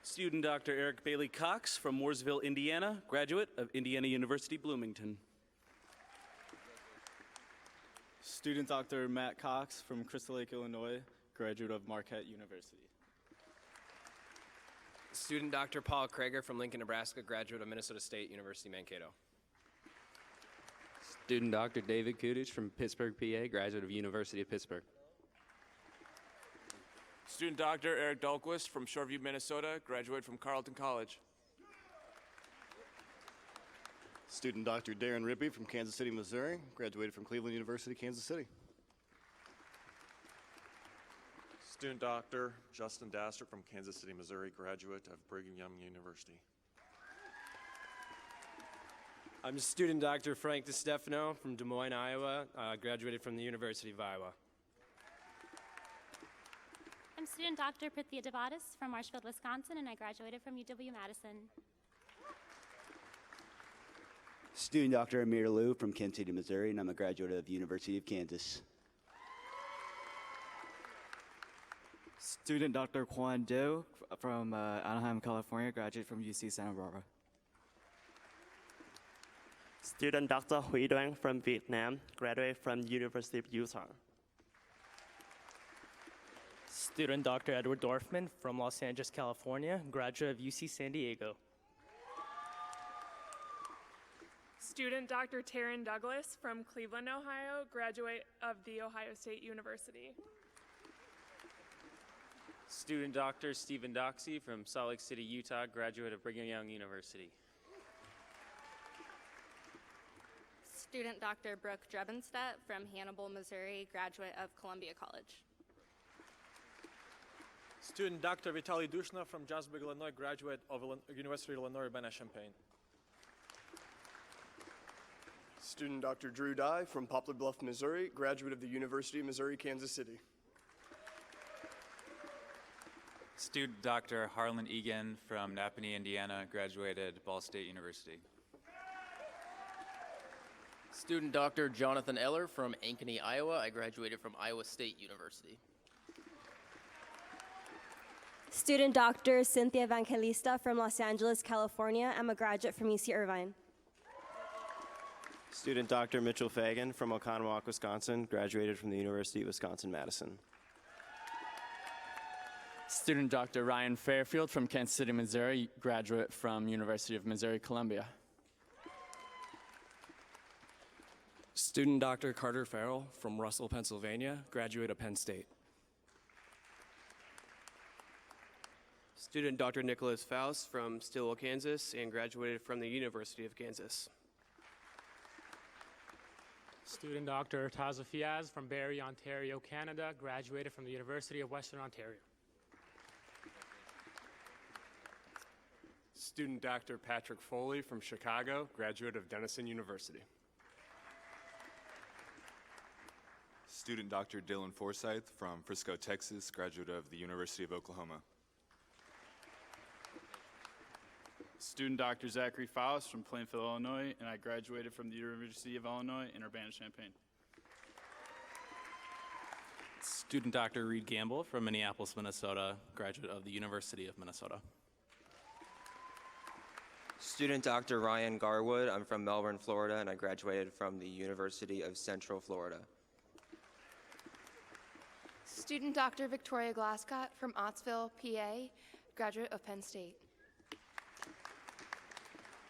Student Dr. Eric Bailey Cox from Mooresville, Indiana, graduate of Indiana University Bloomington. Student Dr. Matt Cox from Crystal Lake, Illinois, graduate of Marquette University. Student Dr. Paul Krager from Lincoln, Nebraska, graduate of Minnesota State University, Mankato. Student Dr. David Kudich from Pittsburgh, PA, graduate of University of Pittsburgh. Student Dr. Eric Dahlquist from Shoreview, Minnesota, graduate from Carleton College. Student Dr. Darren Rippey from Kansas City, Missouri, graduated from Cleveland University, Kansas City. Student Dr. Justin Dasser from Kansas City, Missouri, graduate of Brigham Young University. I'm Student Dr. Frank DeStefano from Des Moines, Iowa, graduated from the University of Iowa. I'm student Dr. Prithia Devadas from Marshfield, Wisconsin, and I graduated from UW-Madison. Student Dr. Amir Liu from Kansas City, Missouri, and I'm a graduate of the University of Kansas. Student Dr. Quan Do from Anaheim, California, graduate from UC Santa Barbara. Student Dr. Hui Duan from Vietnam, graduate from University of Utah. Student Dr. Edward Dorfman from Los Angeles, California, graduate of UC San Diego. Student Dr. Taryn Douglas from Cleveland, Ohio, graduate of The Ohio State University. Student Dr. Stephen Doxey from Salt Lake City, Utah, graduate of Brigham Young University. Student Dr. Brooke Drebenstedt from Hannibal, Missouri, graduate of Columbia College. Student Dr. Vitaly Dushna from Johnsburg, Illinois, graduate of University of Illinois Urbana-Champaign. Student Dr. Drew Dye from Poplar Bluff, Missouri, graduate of the University of Missouri, Kansas City. Student Dr. Harlan Egan from Napanee, Indiana, graduated Ball State University. Student Dr. Jonathan Eller from Ankeny, Iowa. I graduated from Iowa State University. Student Dr. Cynthia Evangelista from Los Angeles, California. I'm a graduate from UC Irvine. Student Dr. Mitchell Fagan from Oconomowoc, Wisconsin, graduated from the University of Wisconsin-Madison. Student Dr. Ryan Fairfield from Kansas City, Missouri, graduate from University of Missouri-Columbia. Student Dr. Carter Farrell from Russell, Pennsylvania, graduate of Penn State. Student Dr. Nicholas Faust from Stillwell, Kansas, and graduated from the University of Kansas. Student Dr. Taza Fiaz from Barrie, Ontario, Canada, graduated from the University of Western Ontario. Student Dr. Patrick Foley from Chicago, graduate of Denison University. Student Dr. Dylan Forsyth from Frisco, Texas, graduate of the University of Oklahoma. Student Dr. Zachary Faust from Plainfield, Illinois, and I graduated from the University of Illinois in Urbana-Champaign. Student Dr. Reed Gamble from Minneapolis, Minnesota, graduate of the University of Minnesota. Student Dr. Ryan Garwood. I'm from Melbourne, Florida, and I graduated from the University of Central Florida. Student Dr. Victoria Glasscott from Ottsville, PA, graduate of Penn State.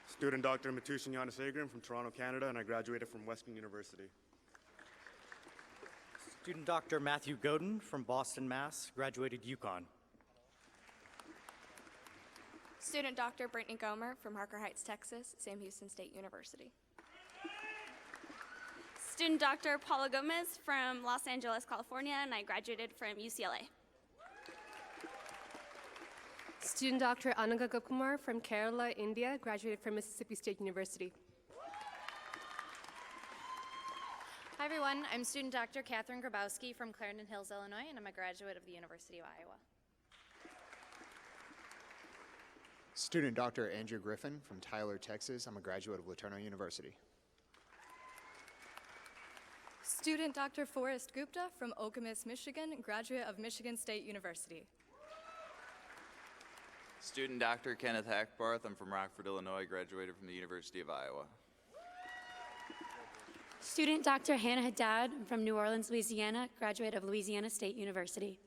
Student Dr. Matushin Yanasegrin from Toronto, Canada, and I graduated from Western University. Student Dr. Matthew Godin from Boston, Mass., graduated UConn. Student Dr. Brittany Gomer from Harker Heights, Texas, Sam Houston State University. Student Dr. Paula Gomez from Los Angeles, California, and I graduated from UCLA. Student Dr. Ananga Gopkumar from Kerala, India, graduated from Mississippi State University. Hi everyone, I'm student Dr. Catherine Grabowski from Clarendon Hills, Illinois, and I'm a graduate of the University of Iowa. Student Dr. Andrew Griffin from Tyler, Texas. I'm a graduate of Laterno University. Student Dr. Forrest Gupta from Okemos, Michigan, graduate of Michigan State University. Student Dr. Kenneth Hackbarth. I'm from Rockford, Illinois, graduated from the University of Iowa. Student Dr. Hannah Haddad from New Orleans, Louisiana, graduate of Louisiana State University.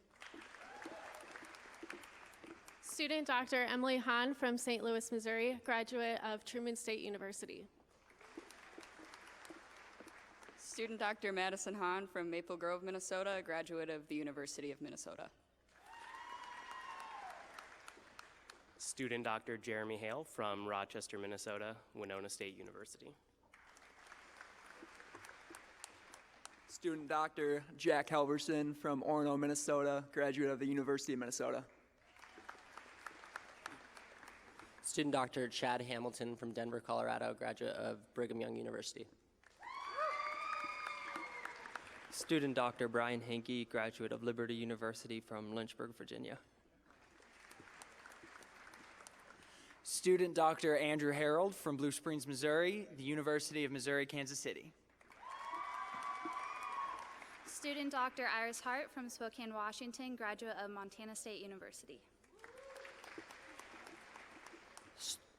Student Dr. Emily Hahn from St. Louis, Missouri, graduate of Truman State University. Student Dr. Madison Hahn from Maple Grove, Minnesota, graduate of the University of Minnesota. Student Dr. Jeremy Hale from Rochester, Minnesota, Winona State University. Student Dr. Jack Halverson from Orono, Minnesota, graduate of the University of Minnesota. Student Dr. Chad Hamilton from Denver, Colorado, graduate of Brigham Young University. Student Dr. Brian Hankey, graduate of Liberty University from Lynchburg, Virginia. Student Dr. Andrew Harold from Blue Springs, Missouri, the University of Missouri, Kansas City. Student Dr. Iris Hart from Spokane, Washington, graduate of Montana State University.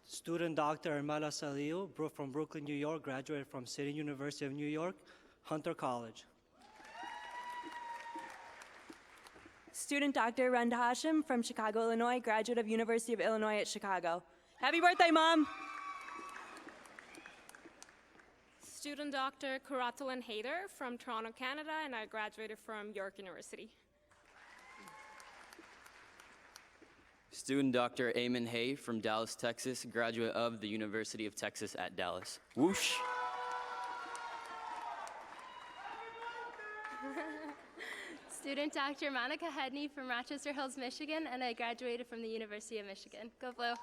Student Dr. Armela Saliu from Brooklyn, New York, graduate from City University of New York, Hunter College. Student Dr. Randa Hashim from Chicago, Illinois, graduate of University of Illinois at Chicago. Happy birthday, Mom! Student Dr. Kuratalin Hayder from Toronto, Canada, and I graduated from York University. Student Dr. Eamon Hay from Dallas, Texas, graduate of the University of Texas at Dallas. Whoosh! Student Dr. Monica Hedney from Rochester Hills, Michigan, and I graduated from the University of Michigan. Go Blue!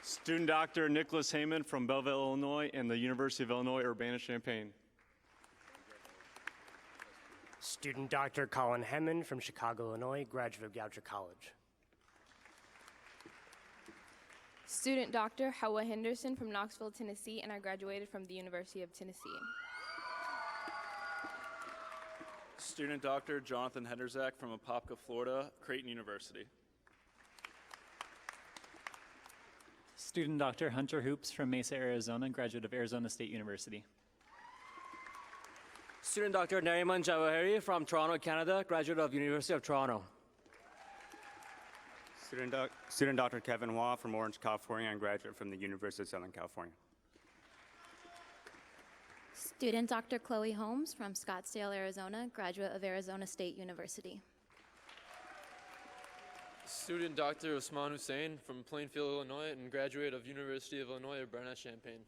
Student Dr. Nicholas Heyman from Belleville, Illinois, and the University of Illinois, Urbana-Champaign. Student Dr. Colin Hemman from Chicago, Illinois, graduate of Goucher College. Student Dr. Hawa Henderson from Knoxville, Tennessee, and I graduated from the University of Tennessee. Student Dr. Jonathan Henderzak from Apopka, Florida, Creighton University. Student Dr. Hunter Hoops from Mesa, Arizona, graduate of Arizona State University. Student Dr. Nariman Jawahari from Toronto, Canada, graduate of University of Toronto. Student Dr. Kevin Hua from Orange, California, and graduate from the University of Southern California. Student Dr. Chloe Holmes from Scottsdale, Arizona, graduate of Arizona State University. Student Dr. Usman Hussein from Plainfield, Illinois, and graduate of University of Illinois Urbana-Champaign.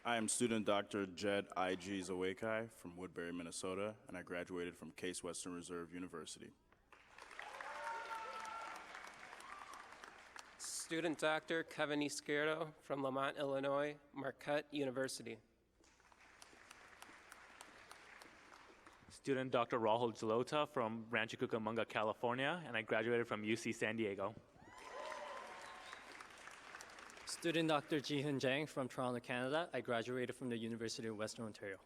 I am student Dr. Jed I.G. Zawekai from Woodbury, Minnesota, and I graduated from Case Western Reserve University. Student Dr. Kevin Izquierdo from Lamont, Illinois, Marquette University. Student Dr. Rahul Jalota from Rancho Cucamonga, California, and I graduated from UC San Diego. Student Dr. Jihyun Jang from Toronto, Canada. I graduated from the University of Western Ontario.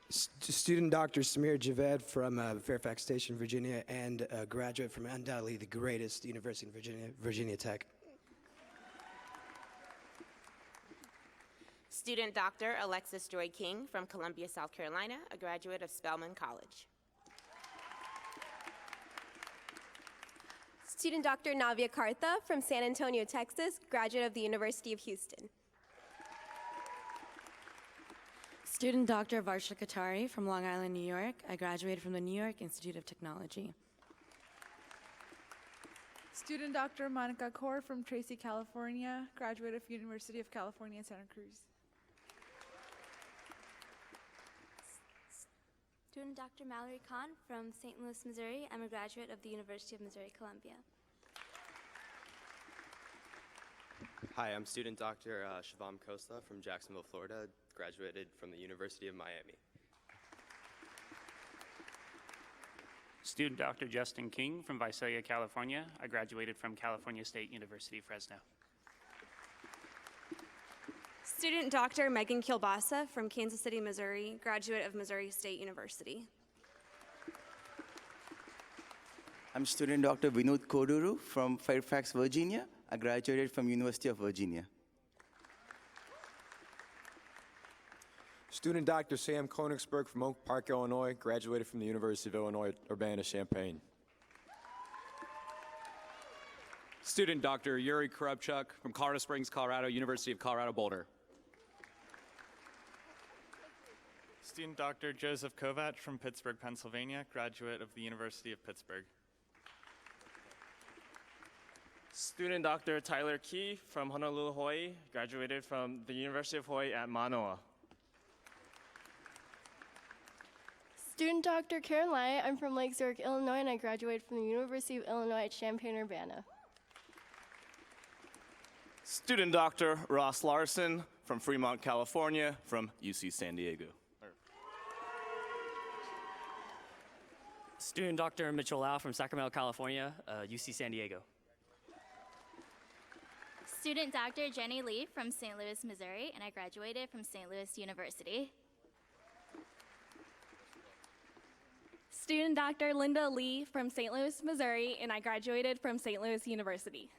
Student Dr. Samir Javed from Fairfax Station, Virginia, and a graduate from undoubtedly the greatest university in Virginia, Virginia Tech. Student Dr. Alexis Joy King from Columbia, South Carolina, a graduate of Spelman College. Student Dr. Navia Kartha from San Antonio, Texas, graduate of the University of Houston. Student Dr. Varsha Katari from Long Island, New York. I graduated from the New York Institute of Technology. Student Dr. Monica Kaur from Tracy, California, graduate of University of California, Santa Cruz. Student Dr. Mallory Kahn from St. Louis, Missouri. I'm a graduate of the University of Missouri-Columbia. Hi, I'm student Dr. Shivam Khosla from Jacksonville, Florida, graduated from the University of Miami. Student Dr. Justin King from Visalia, California. I graduated from California State University, Fresno. Student Dr. Megan Kilbasa from Kansas City, Missouri, graduate of Missouri State University. I'm student Dr. Vinod Koduru from Fairfax, Virginia. I graduated from University of Virginia. Student Dr. Sam Koenigsberg from Oak Park, Illinois, graduated from the University of Illinois Urbana-Champaign. Student Dr. Yuri Korubchuk from Colorado Springs, Colorado, University of Colorado Boulder. Student Dr. Joseph Kovac from Pittsburgh, Pennsylvania, graduate of the University of Pittsburgh. Student Dr. Tyler Key from Honolulu, Hawaii, graduated from the University of Hawaii at Manoa. Student Dr. Karen Lai, I'm from Lake Zurich, Illinois, and I graduated from the University of Illinois at Champaign-Urbana. Student Dr. Ross Larson from Fremont, California, from UC San Diego. Student Dr. Mitchell Lau from Sacramento, California, UC San Diego. Student Dr. Jenny Lee from St. Louis, Missouri, and I graduated from St. Louis University. Student Dr. Linda Lee from St. Louis, Missouri, and I graduated from St. Louis University.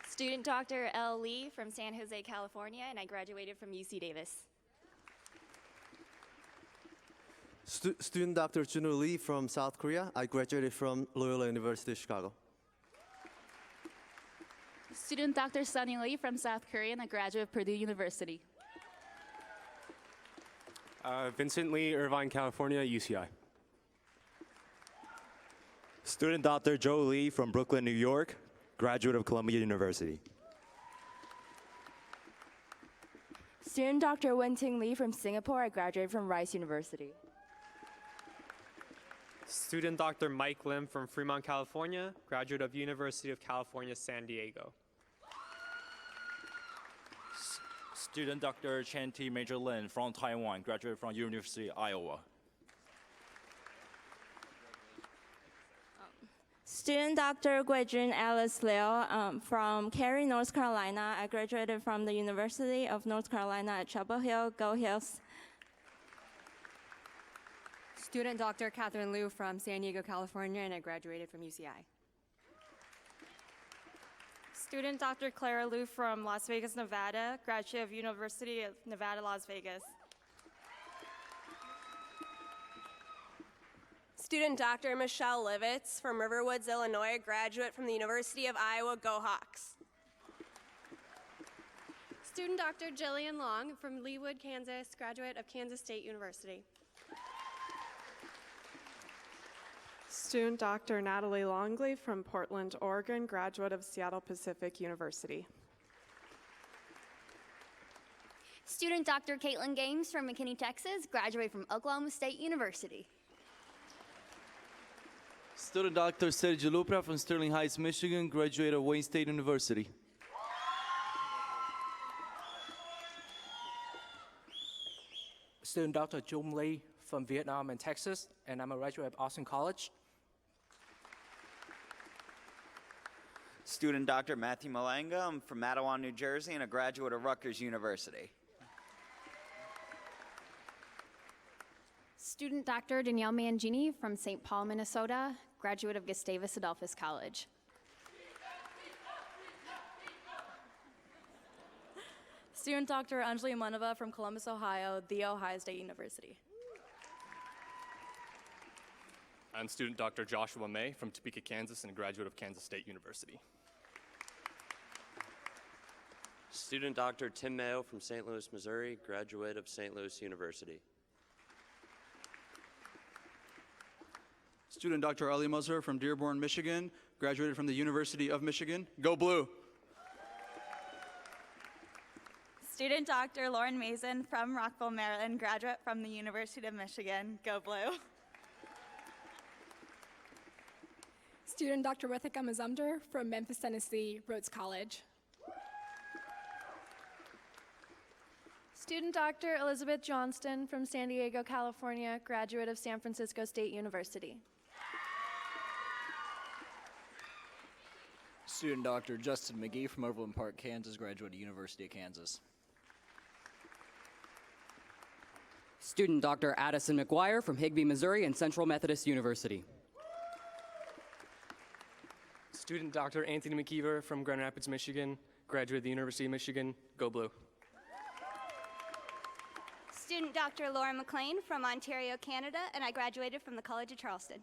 Student Dr. L. Lee from San Jose, California, and I graduated from UC Davis. Student Dr. Junwoo Lee from South Korea. I graduated from Loyola University, Chicago. Student Dr. Sunny Lee from South Korea, and a graduate of Purdue University. Vincent Lee, Irvine, California, UCI. Student Dr. Joe Lee from Brooklyn, New York, graduate of Columbia University. Student Dr. Wenting Lee from Singapore. I graduated from Rice University. Student Dr. Mike Lim from Fremont, California, graduate of University of California, San Diego. Student Dr. Chen T. Major Lin from Taiwan, graduated from University of Iowa. Student Dr. Guijun Alice Liu from Cary, North Carolina. I graduated from the University of North Carolina at Chapel Hill. Go Hills. Student Dr. Catherine Liu from San Diego, California, and I graduated from UCI. Student Dr. Clara Liu from Las Vegas, Nevada, graduate of University of Nevada, Las Vegas. Student Dr. Michelle Livitz from Riverwoods, Illinois, graduate from the University of Iowa. Go Hawks. Student Dr. Jillian Long from Leawood, Kansas, graduate of Kansas State University. Student Dr. Natalie Longley from Portland, Oregon, graduate of Seattle Pacific University. Student Dr. Caitlin Games from McKinney, Texas, graduate from Oklahoma State University. Student Dr. Sergio Lupra from Sterling Heights, Michigan, graduate of Wayne State University. Student Dr. Jung Lee from Vietnam and Texas, and I'm a graduate of Austin College. Student Dr. Matthew Malanga, I'm from Matawan, New Jersey, and a graduate of Rutgers University. Student Dr. Danielle Mangini from St. Paul, Minnesota, graduate of Gustavus Adolphus College. Student Dr. Anjali Manava from Columbus, Ohio, The Ohio State University. I'm student Dr. Joshua May from Topeka, Kansas, and a graduate of Kansas State University. Student Dr. Tim Mayo from St. Louis, Missouri, graduate of St. Louis University. Student Dr. Ali Muzzer from Dearborn, Michigan, graduated from the University of Michigan. Go Blue! Student Dr. Lauren Mason from Rockville, Maryland, graduate from the University of Michigan. Go Blue! Student Dr. Rithika Mazumder from Memphis, Tennessee, Rhodes College. Student Dr. Elizabeth Johnston from San Diego, California, graduate of San Francisco State University. Student Dr. Justin McGee from Overland Park, Kansas, graduate of University of Kansas. Student Dr. Addison McGuire from Higbee, Missouri, and Central Methodist University. Student Dr. Anthony McKeever from Grand Rapids, Michigan, graduate of the University of Michigan. Go Blue! Student Dr. Laura McLean from Ontario, Canada, and I graduated from the College of Charleston.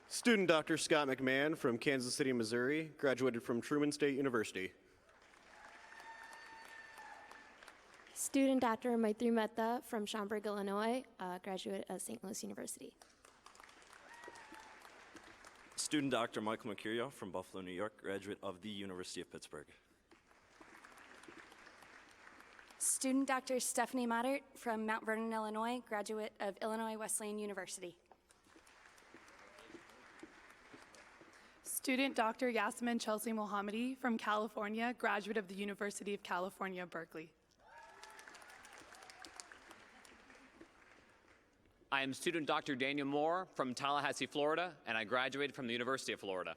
Student Dr. Scott McMahon from Kansas City, Missouri, graduated from Truman State University. Student Dr. Maitri Mehta from Schaumburg, Illinois, graduate of St. Louis University. Student Dr. Michael Mercurio from Buffalo, New York, graduate of the University of Pittsburgh. Student Dr. Stephanie Mattert from Mount Vernon, Illinois, graduate of Illinois Wesleyan University. Student Dr. Yasmin Chelsea Mohammadi from California, graduate of the University of California, Berkeley. I am student Dr. Daniel Moore from Tallahassee, Florida, and I graduated from the University of Florida.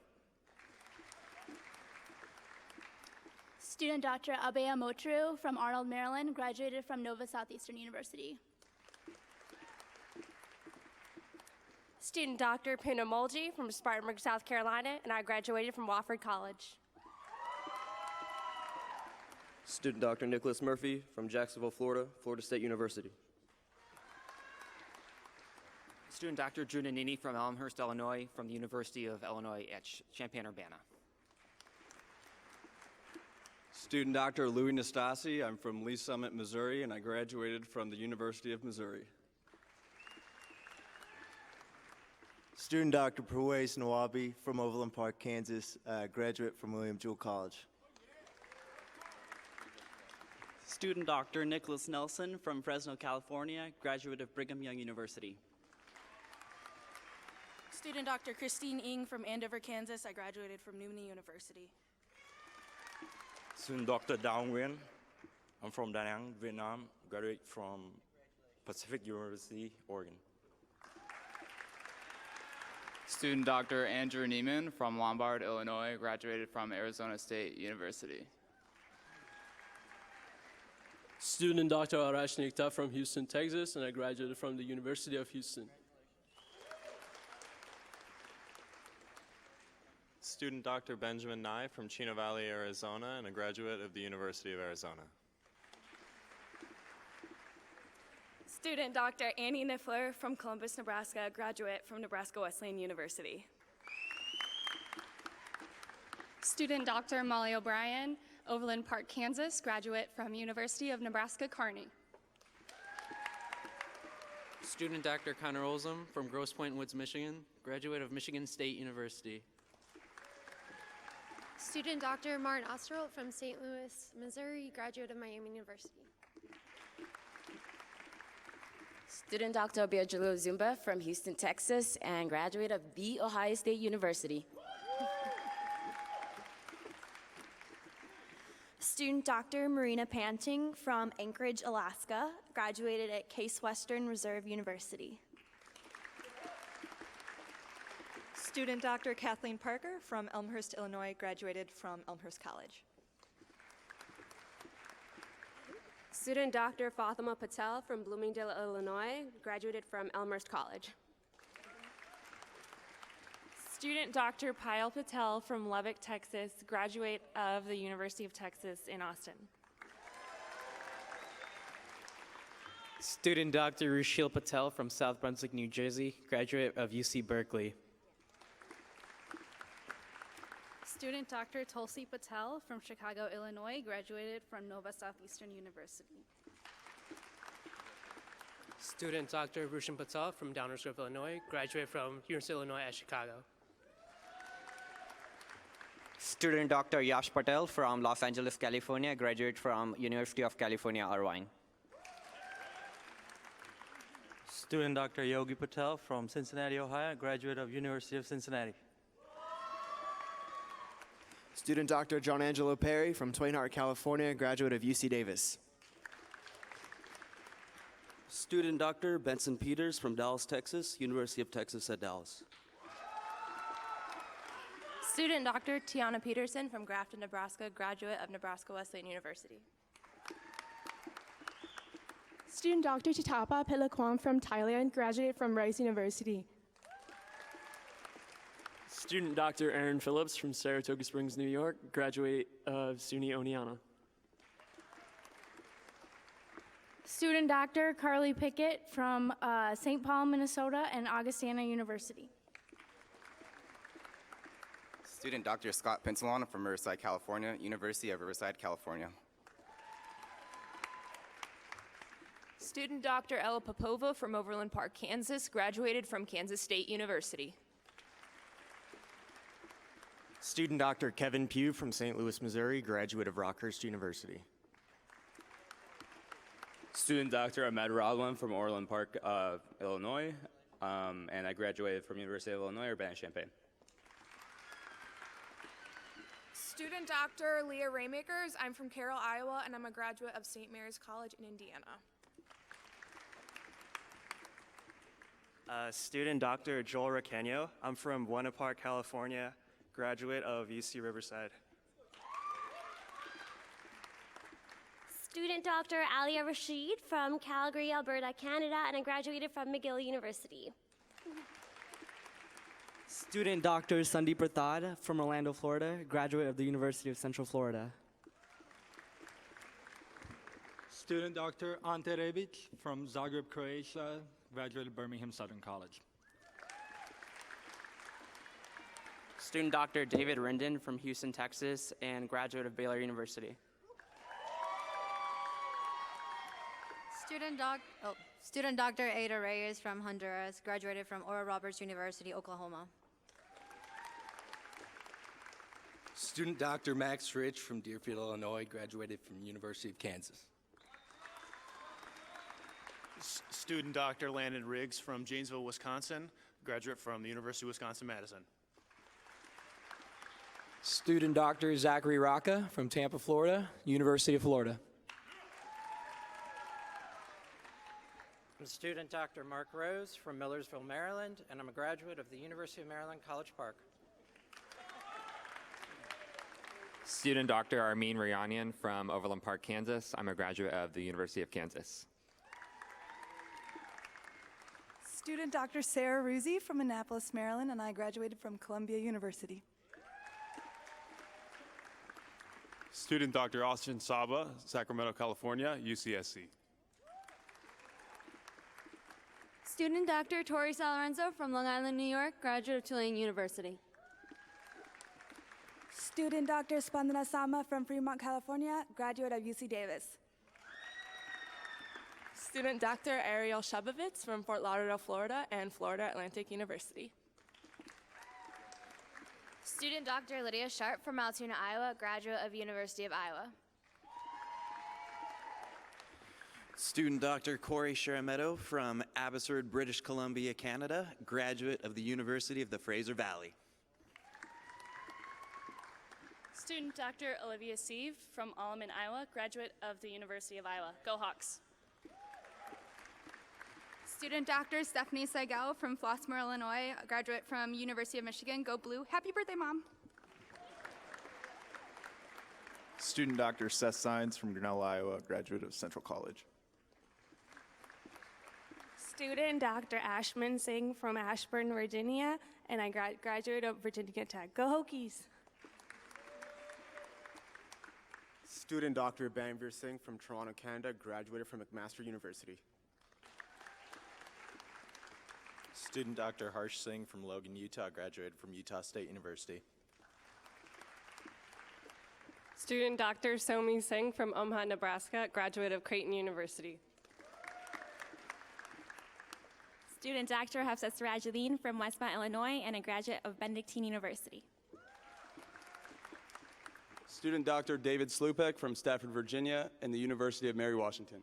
Student Dr. Abea Motru from Arnold, Maryland, graduated from Nova Southeastern University. Student Dr. Puna Mulji from Spartanburg, South Carolina, and I graduated from Wofford College. Student Dr. Nicholas Murphy from Jacksonville, Florida, Florida State University. Student Dr. Drew Nanini from Elmhurst, Illinois, from the University of Illinois at Champaign-Urbana. Student Dr. Louis Nastasi. I'm from Lee Summit, Missouri, and I graduated from the University of Missouri. Student Dr. Perwais Nawabi from Overland Park, Kansas, graduate from William Jewell College. Student Dr. Nicholas Nelson from Fresno, California, graduate of Brigham Young University. Student Dr. Christine Ng from Andover, Kansas. I graduated from Newman University. Student Dr. Dao Nguyen. I'm from Da Nang, Vietnam, graduate from Pacific University, Oregon. Student Dr. Andrew Neiman from Lombard, Illinois, graduated from Arizona State University. Student Dr. Arash Nikta from Houston, Texas, and I graduated from the University of Houston. Student Dr. Benjamin Nye from Chino Valley, Arizona, and a graduate of the University of Arizona. Student Dr. Annie Niffler from Columbus, Nebraska, graduate from Nebraska Wesleyan University. Student Dr. Molly O'Brien, Overland Park, Kansas, graduate from University of Nebraska Kearney. Student Dr. Connor Olsum from Grosse Pointe Woods, Michigan, graduate of Michigan State University. Student Dr. Martin Osterholt from St. Louis, Missouri, graduate of Miami University. Student Dr. Beatrice Zumba from Houston, Texas, and graduate of The Ohio State University. Student Dr. Marina Panting from Anchorage, Alaska, graduated at Case Western Reserve University. Student Dr. Kathleen Parker from Elmhurst, Illinois, graduated from Elmhurst College. Student Dr. Fatima Patel from Bloomingdale, Illinois, graduated from Elmhurst College. Student Dr. Payal Patel from Lubbock, Texas, graduate of the University of Texas in Austin. Student Dr. Rushil Patel from South Brunswick, New Jersey, graduate of UC Berkeley. Student Dr. Tulsi Patel from Chicago, Illinois, graduated from Nova Southeastern University. Student Dr. Rushan Patel from Downers Grove, Illinois, graduate from University of Illinois at Chicago. Student Dr. Yash Patel from Los Angeles, California, graduate from University of California, Irvine. Student Dr. Yogi Patel from Cincinnati, Ohio, graduate of University of Cincinnati. Student Dr. John Angelo Perry from Twayne, California, graduate of UC Davis. Student Dr. Benson Peters from Dallas, Texas, University of Texas at Dallas. Student Dr. Tiana Peterson from Grafton, Nebraska, graduate of Nebraska Wesleyan University. Student Dr. Chitapa Pilaquan from Thailand, graduate from Rice University. Student Dr. Aaron Phillips from Saratoga Springs, New York, graduate of SUNY Oneonta. Student Dr. Carly Pickett from St. Paul, Minnesota, and Augustana University. Student Dr. Scott Pinsalon from Riverside, California, University of Riverside, California. Student Dr. Ella Popova from Overland Park, Kansas, graduated from Kansas State University. Student Dr. Kevin Pugh from St. Louis, Missouri, graduate of Rockhurst University. Student Dr. Ahmed Radwan from Orland Park, Illinois, and I graduated from University of Illinois, Urbana-Champaign. Student Dr. Leah Raymakers. I'm from Carroll, Iowa, and I'm a graduate of St. Mary's College in Indiana. Student Dr. Joel Raqueno. I'm from Buena Park, California, graduate of UC Riverside. Student Dr. Alia Rashid from Calgary, Alberta, Canada, and I graduated from McGill University. Student Dr. Sandeep Prathad from Orlando, Florida, graduate of the University of Central Florida. Student Dr. Ante Rebic from Zagreb, Croatia, graduate of Birmingham Southern College. Student Dr. David Rinden from Houston, Texas, and graduate of Baylor University. Student Dr. Ada Reyes from Honduras, graduated from Oral Roberts University, Oklahoma. Student Dr. Max Rich from Deerfield, Illinois, graduated from University of Kansas. Student Dr. Landon Riggs from Janesville, Wisconsin, graduate from the University of Wisconsin-Madison. Student Dr. Zachary Rocca from Tampa, Florida, University of Florida. I'm student Dr. Mark Rose from Millersville, Maryland, and I'm a graduate of the University of Maryland, College Park. Student Dr. Armin Rayanian from Overland Park, Kansas. I'm a graduate of the University of Kansas. Student Dr. Sarah Ruzzi from Annapolis, Maryland, and I graduated from Columbia University. Student Dr. Austin Saba, Sacramento, California, UCSC. Student Dr. Tori Salorenzo from Long Island, New York, graduate of Tulane University. Student Dr. Spandana Sama from Fremont, California, graduate of UC Davis. Student Dr. Ariel Shabovitz from Fort Lauderdale, Florida, and Florida Atlantic University. Student Dr. Lydia Sharp from Altoona, Iowa, graduate of University of Iowa. Student Dr. Corey Sharametto from Abbotsford, British Columbia, Canada, graduate of the University of the Fraser Valley. Student Dr. Olivia Sieve from Alleman, Iowa, graduate of the University of Iowa. Go Hawks! Student Dr. Stephanie Seigel from Flossmoor, Illinois, graduate from University of Michigan. Go Blue! Happy birthday, Mom! Student Dr. Seth Sines from Grinnell, Iowa, graduate of Central College. Student Dr. Ashman Singh from Ashburn, Virginia, and I graduate of Virginia Tech. Go Hokies! Student Dr. Banveer Singh from Toronto, Canada, graduated from McMaster University. Student Dr. Harsh Singh from Logan, Utah, graduated from Utah State University. Student Dr. Somi Singh from Omaha, Nebraska, graduate of Creighton University. Student Dr. Hafsa Sirajuddin from Westmont, Illinois, and a graduate of Benedictine University. Student Dr. David Slupek from Stafford, Virginia, and the University of Mary Washington.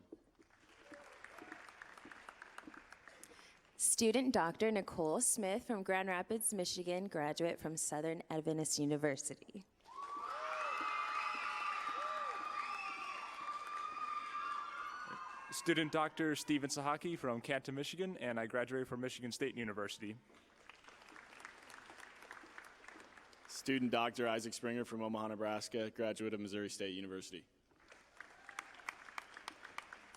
Student Dr. Nicole Smith from Grand Rapids, Michigan, graduate from Southern Adventist University. Student Dr. Steven Sahaki from Canton, Michigan, and I graduated from Michigan State University. Student Dr. Isaac Springer from Omaha, Nebraska, graduate of Missouri State University.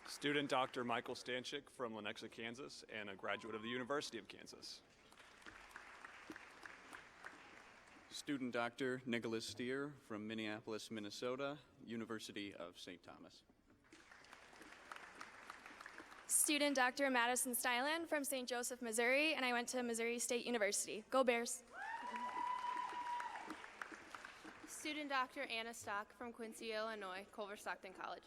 Student Dr. Michael Stanchik from Lenexa, Kansas, and a graduate of the University of Kansas. Student Dr. Nicholas Steer from Minneapolis, Minnesota, University of St. Thomas. Student Dr. Madison Styland from St. Joseph, Missouri, and I went to Missouri State University. Go Bears! Student Dr. Anna Stock from Quincy, Illinois, Culver-Stockton College.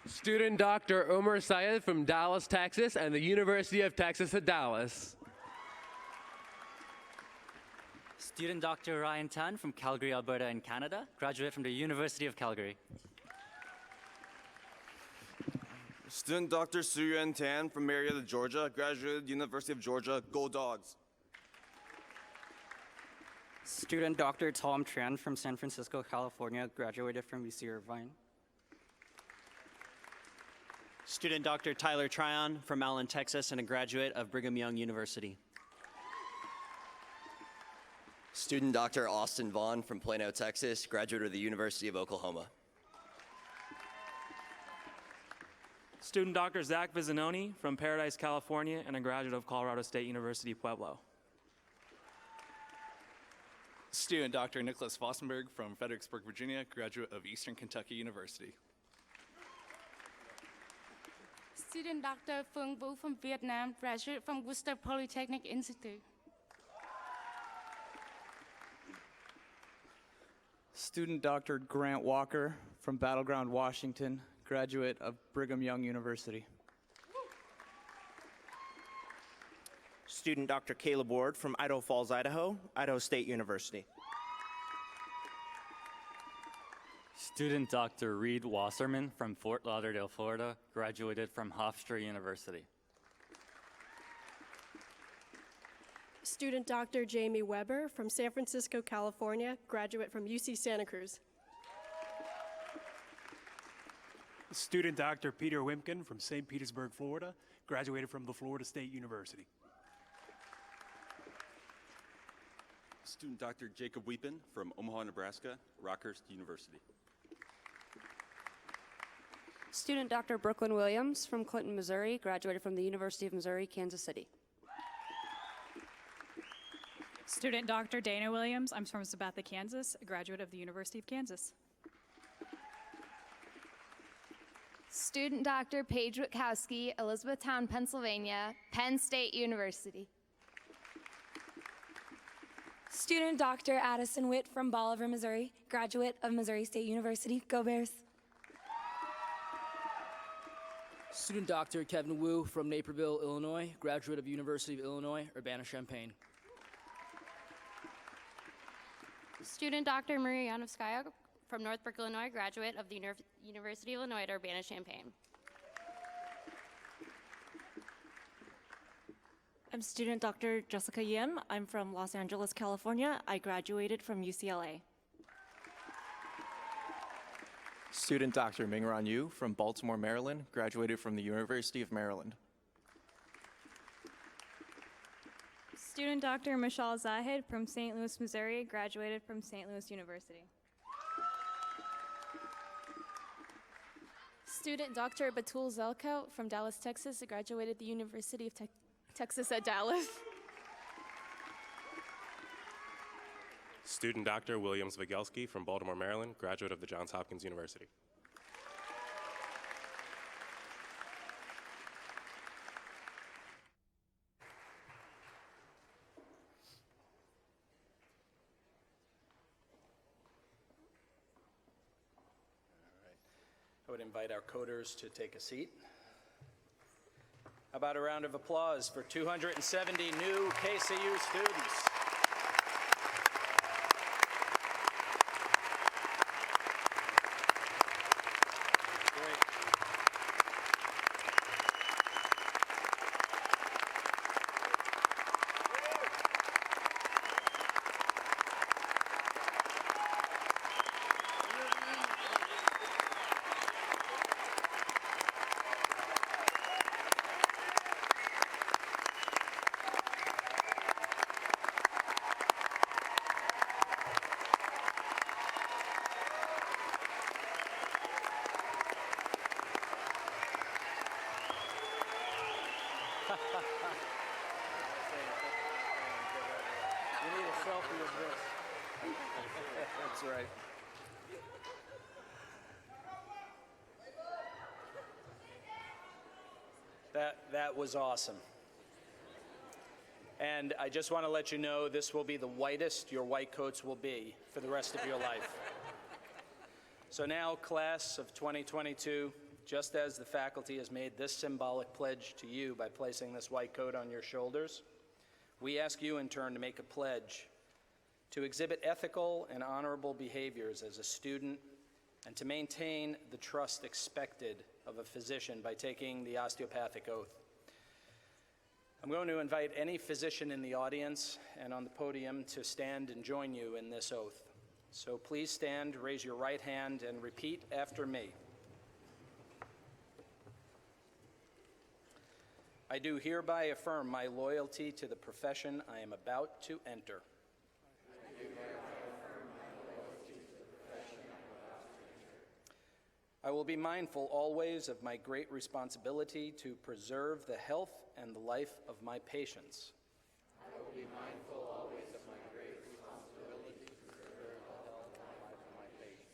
Student Dr. Omar Syed from Dallas, Texas, and the University of Texas at Dallas. Student Dr. Ryan Tan from Calgary, Alberta in Canada, graduate from the University of Calgary. Student Dr. Suyuan Tan from Marietta, Georgia, graduate University of Georgia. Go Dogs! Student Dr. Tom Tran from San Francisco, California, graduated from UC Irvine. Student Dr. Tyler Tryon from Allen, Texas, and a graduate of Brigham Young University. Student Dr. Austin Vaughn from Plano, Texas, graduate of the University of Oklahoma. Student Dr. Zach Vizzanoni from Paradise, California, and a graduate of Colorado State University, Pueblo. Student Dr. Nicholas Fossenberg from Fredericksburg, Virginia, graduate of Eastern Kentucky University. Student Dr. Phương Vũ from Vietnam, graduate from Worcester Polytechnic Institute. Student Dr. Grant Walker from Battleground, Washington, graduate of Brigham Young University. Student Dr. Caleb Ward from Idaho Falls, Idaho, Idaho State University. Student Dr. Reed Wasserman from Fort Lauderdale, Florida, graduated from Hofstra University. Student Dr. Jamie Weber from San Francisco, California, graduate from UC Santa Cruz. Student Dr. Peter Wimpkin from St. Petersburg, Florida, graduated from the Florida State University. Student Dr. Jacob Weepin from Omaha, Nebraska, Rockhurst University. Student Dr. Brooklyn Williams from Clinton, Missouri, graduated from the University of Missouri, Kansas City. Student Dr. Dana Williams, I'm from Sabetha, Kansas, a graduate of the University of Kansas. Student Dr. Paige Witkowski, Elizabethtown, Pennsylvania, Penn State University. Student Dr. Addison Witt from Bolivar, Missouri, graduate of Missouri State University. Go Bears. Student Dr. Kevin Wu from Naperville, Illinois, graduate of University of Illinois, Urbana-Champaign. Student Dr. Maria Yanovskaya from Northbrook, Illinois, graduate of the University of Illinois at Urbana-Champaign. I'm student Dr. Jessica Yim. I'm from Los Angeles, California. I graduated from UCLA. Student Dr. Mingran Yu from Baltimore, Maryland, graduated from the University of Maryland. Student Dr. Michelle Zahid from St. Louis, Missouri, graduated from St. Louis University. Student Dr. Batul Zelko from Dallas, Texas, graduated the University of Texas at Dallas. Student Dr. Williams Vigelski from Baltimore, Maryland, graduate of the Johns Hopkins University. I would invite our coders to take a seat. How about a round of applause for 270 new KCU students? Great. You need a selfie of this. That's right. That was awesome. And I just want to let you know this will be the whitest your white coats will be for the rest of your life. So now, class of 2022, just as the faculty has made this symbolic pledge to you by placing this white coat on your shoulders, we ask you in turn to make a pledge to exhibit ethical and honorable behaviors as a student and to maintain the trust expected of a physician by taking the Osteopathic Oath. I'm going to invite any physician in the audience and on the podium to stand and join you in this oath. So please stand, raise your right hand, and repeat after me. I do hereby affirm my loyalty to the profession I am about to enter. I will be mindful always of my great responsibility to preserve the health and the life of my patients. I will be mindful always of my great responsibility to preserve the health and life of my patients.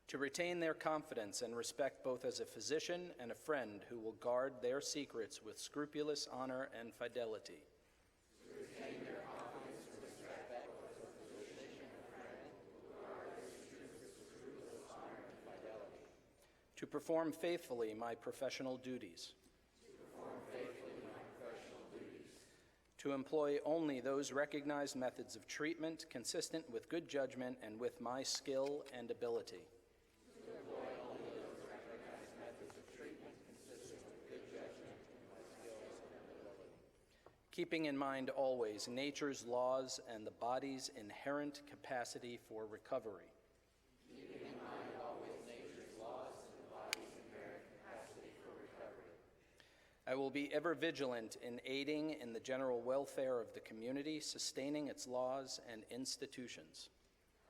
To retain their confidence and respect both as a physician and a friend who will guard their secrets with scrupulous honor and fidelity. To retain their confidence and respect both as a physician and a friend who will guard their secrets with scrupulous honor and fidelity. To perform faithfully my professional duties. To perform faithfully my professional duties. To employ only those recognized methods of treatment consistent with good judgment and with my skill and ability. To employ only those recognized methods of treatment consistent with good judgment and my skills and ability. keeping in mind always nature's laws and the body's inherent capacity for recovery. Keeping in mind always nature's laws and the body's inherent capacity for recovery. I will be ever vigilant in aiding in the general welfare of the community, sustaining its laws and institutions.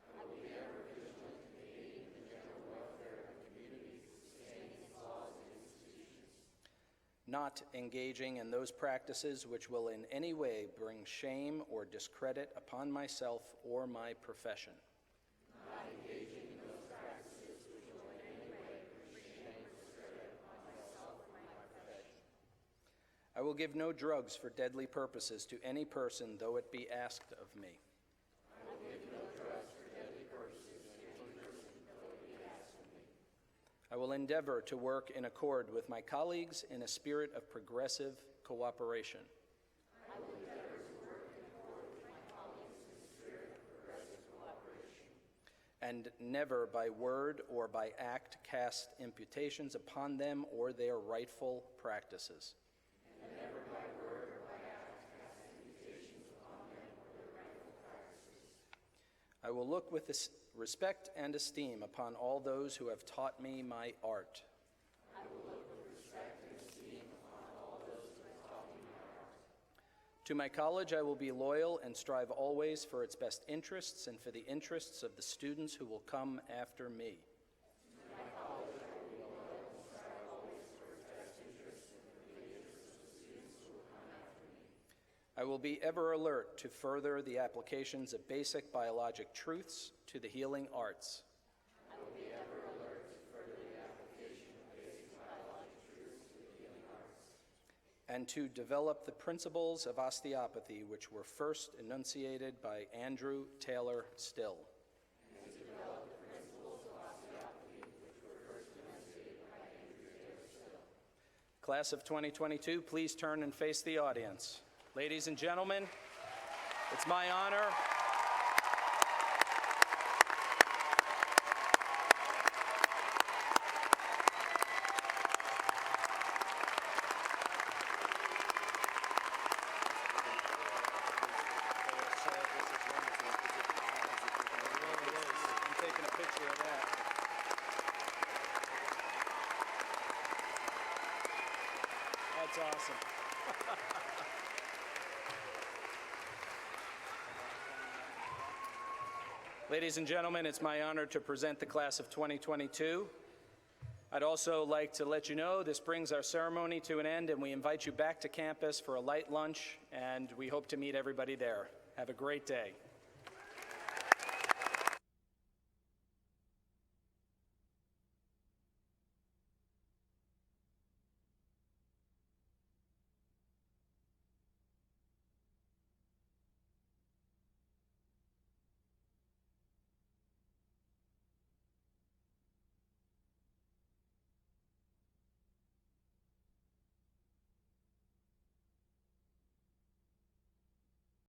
I will be ever vigilant in aiding in the general welfare of the community, sustaining its laws and institutions. Not engaging in those practices which will in any way bring shame or discredit upon myself or my profession. Not engaging in those practices which will in any way bring shame or discredit upon myself or my profession. I will give no drugs for deadly purposes to any person, though it be asked of me. I will give no drugs for deadly purposes to any person, though it be asked of me. I will endeavor to work in accord with my colleagues in a spirit of progressive cooperation. I will endeavor to work in accord with my colleagues in a spirit of progressive cooperation. And never by word or by act cast imputations upon them or their rightful practices. And never by word or by act cast imputations upon them or their rightful practices. I will look with respect and esteem upon all those who have taught me my art. I will look with respect and esteem upon all those who have taught me my art. To my college, I will be loyal and strive always for its best interests and for the interests of the students who will come after me. To my college, I will be loyal and strive always for its best interests and for the interests of the students who will come after me. I will be ever alert to further the applications of basic biologic truths to the healing arts. I will be ever alert to further the application of basic biologic truths to the healing arts. And to develop the principles of osteopathy which were first enunciated by Andrew Taylor Still. And to develop the principles of osteopathy which were first enunciated by Andrew Taylor Still. Class of 2022, please turn and face the audience. Ladies and gentlemen, it's my honor I'm taking a picture of that. That's awesome. Ladies and gentlemen, it's my honor to present the class of 2022. I'd also like to let you know this brings our ceremony to an end, and we invite you back to campus for a light lunch, and we hope to meet everybody there. Have a great day.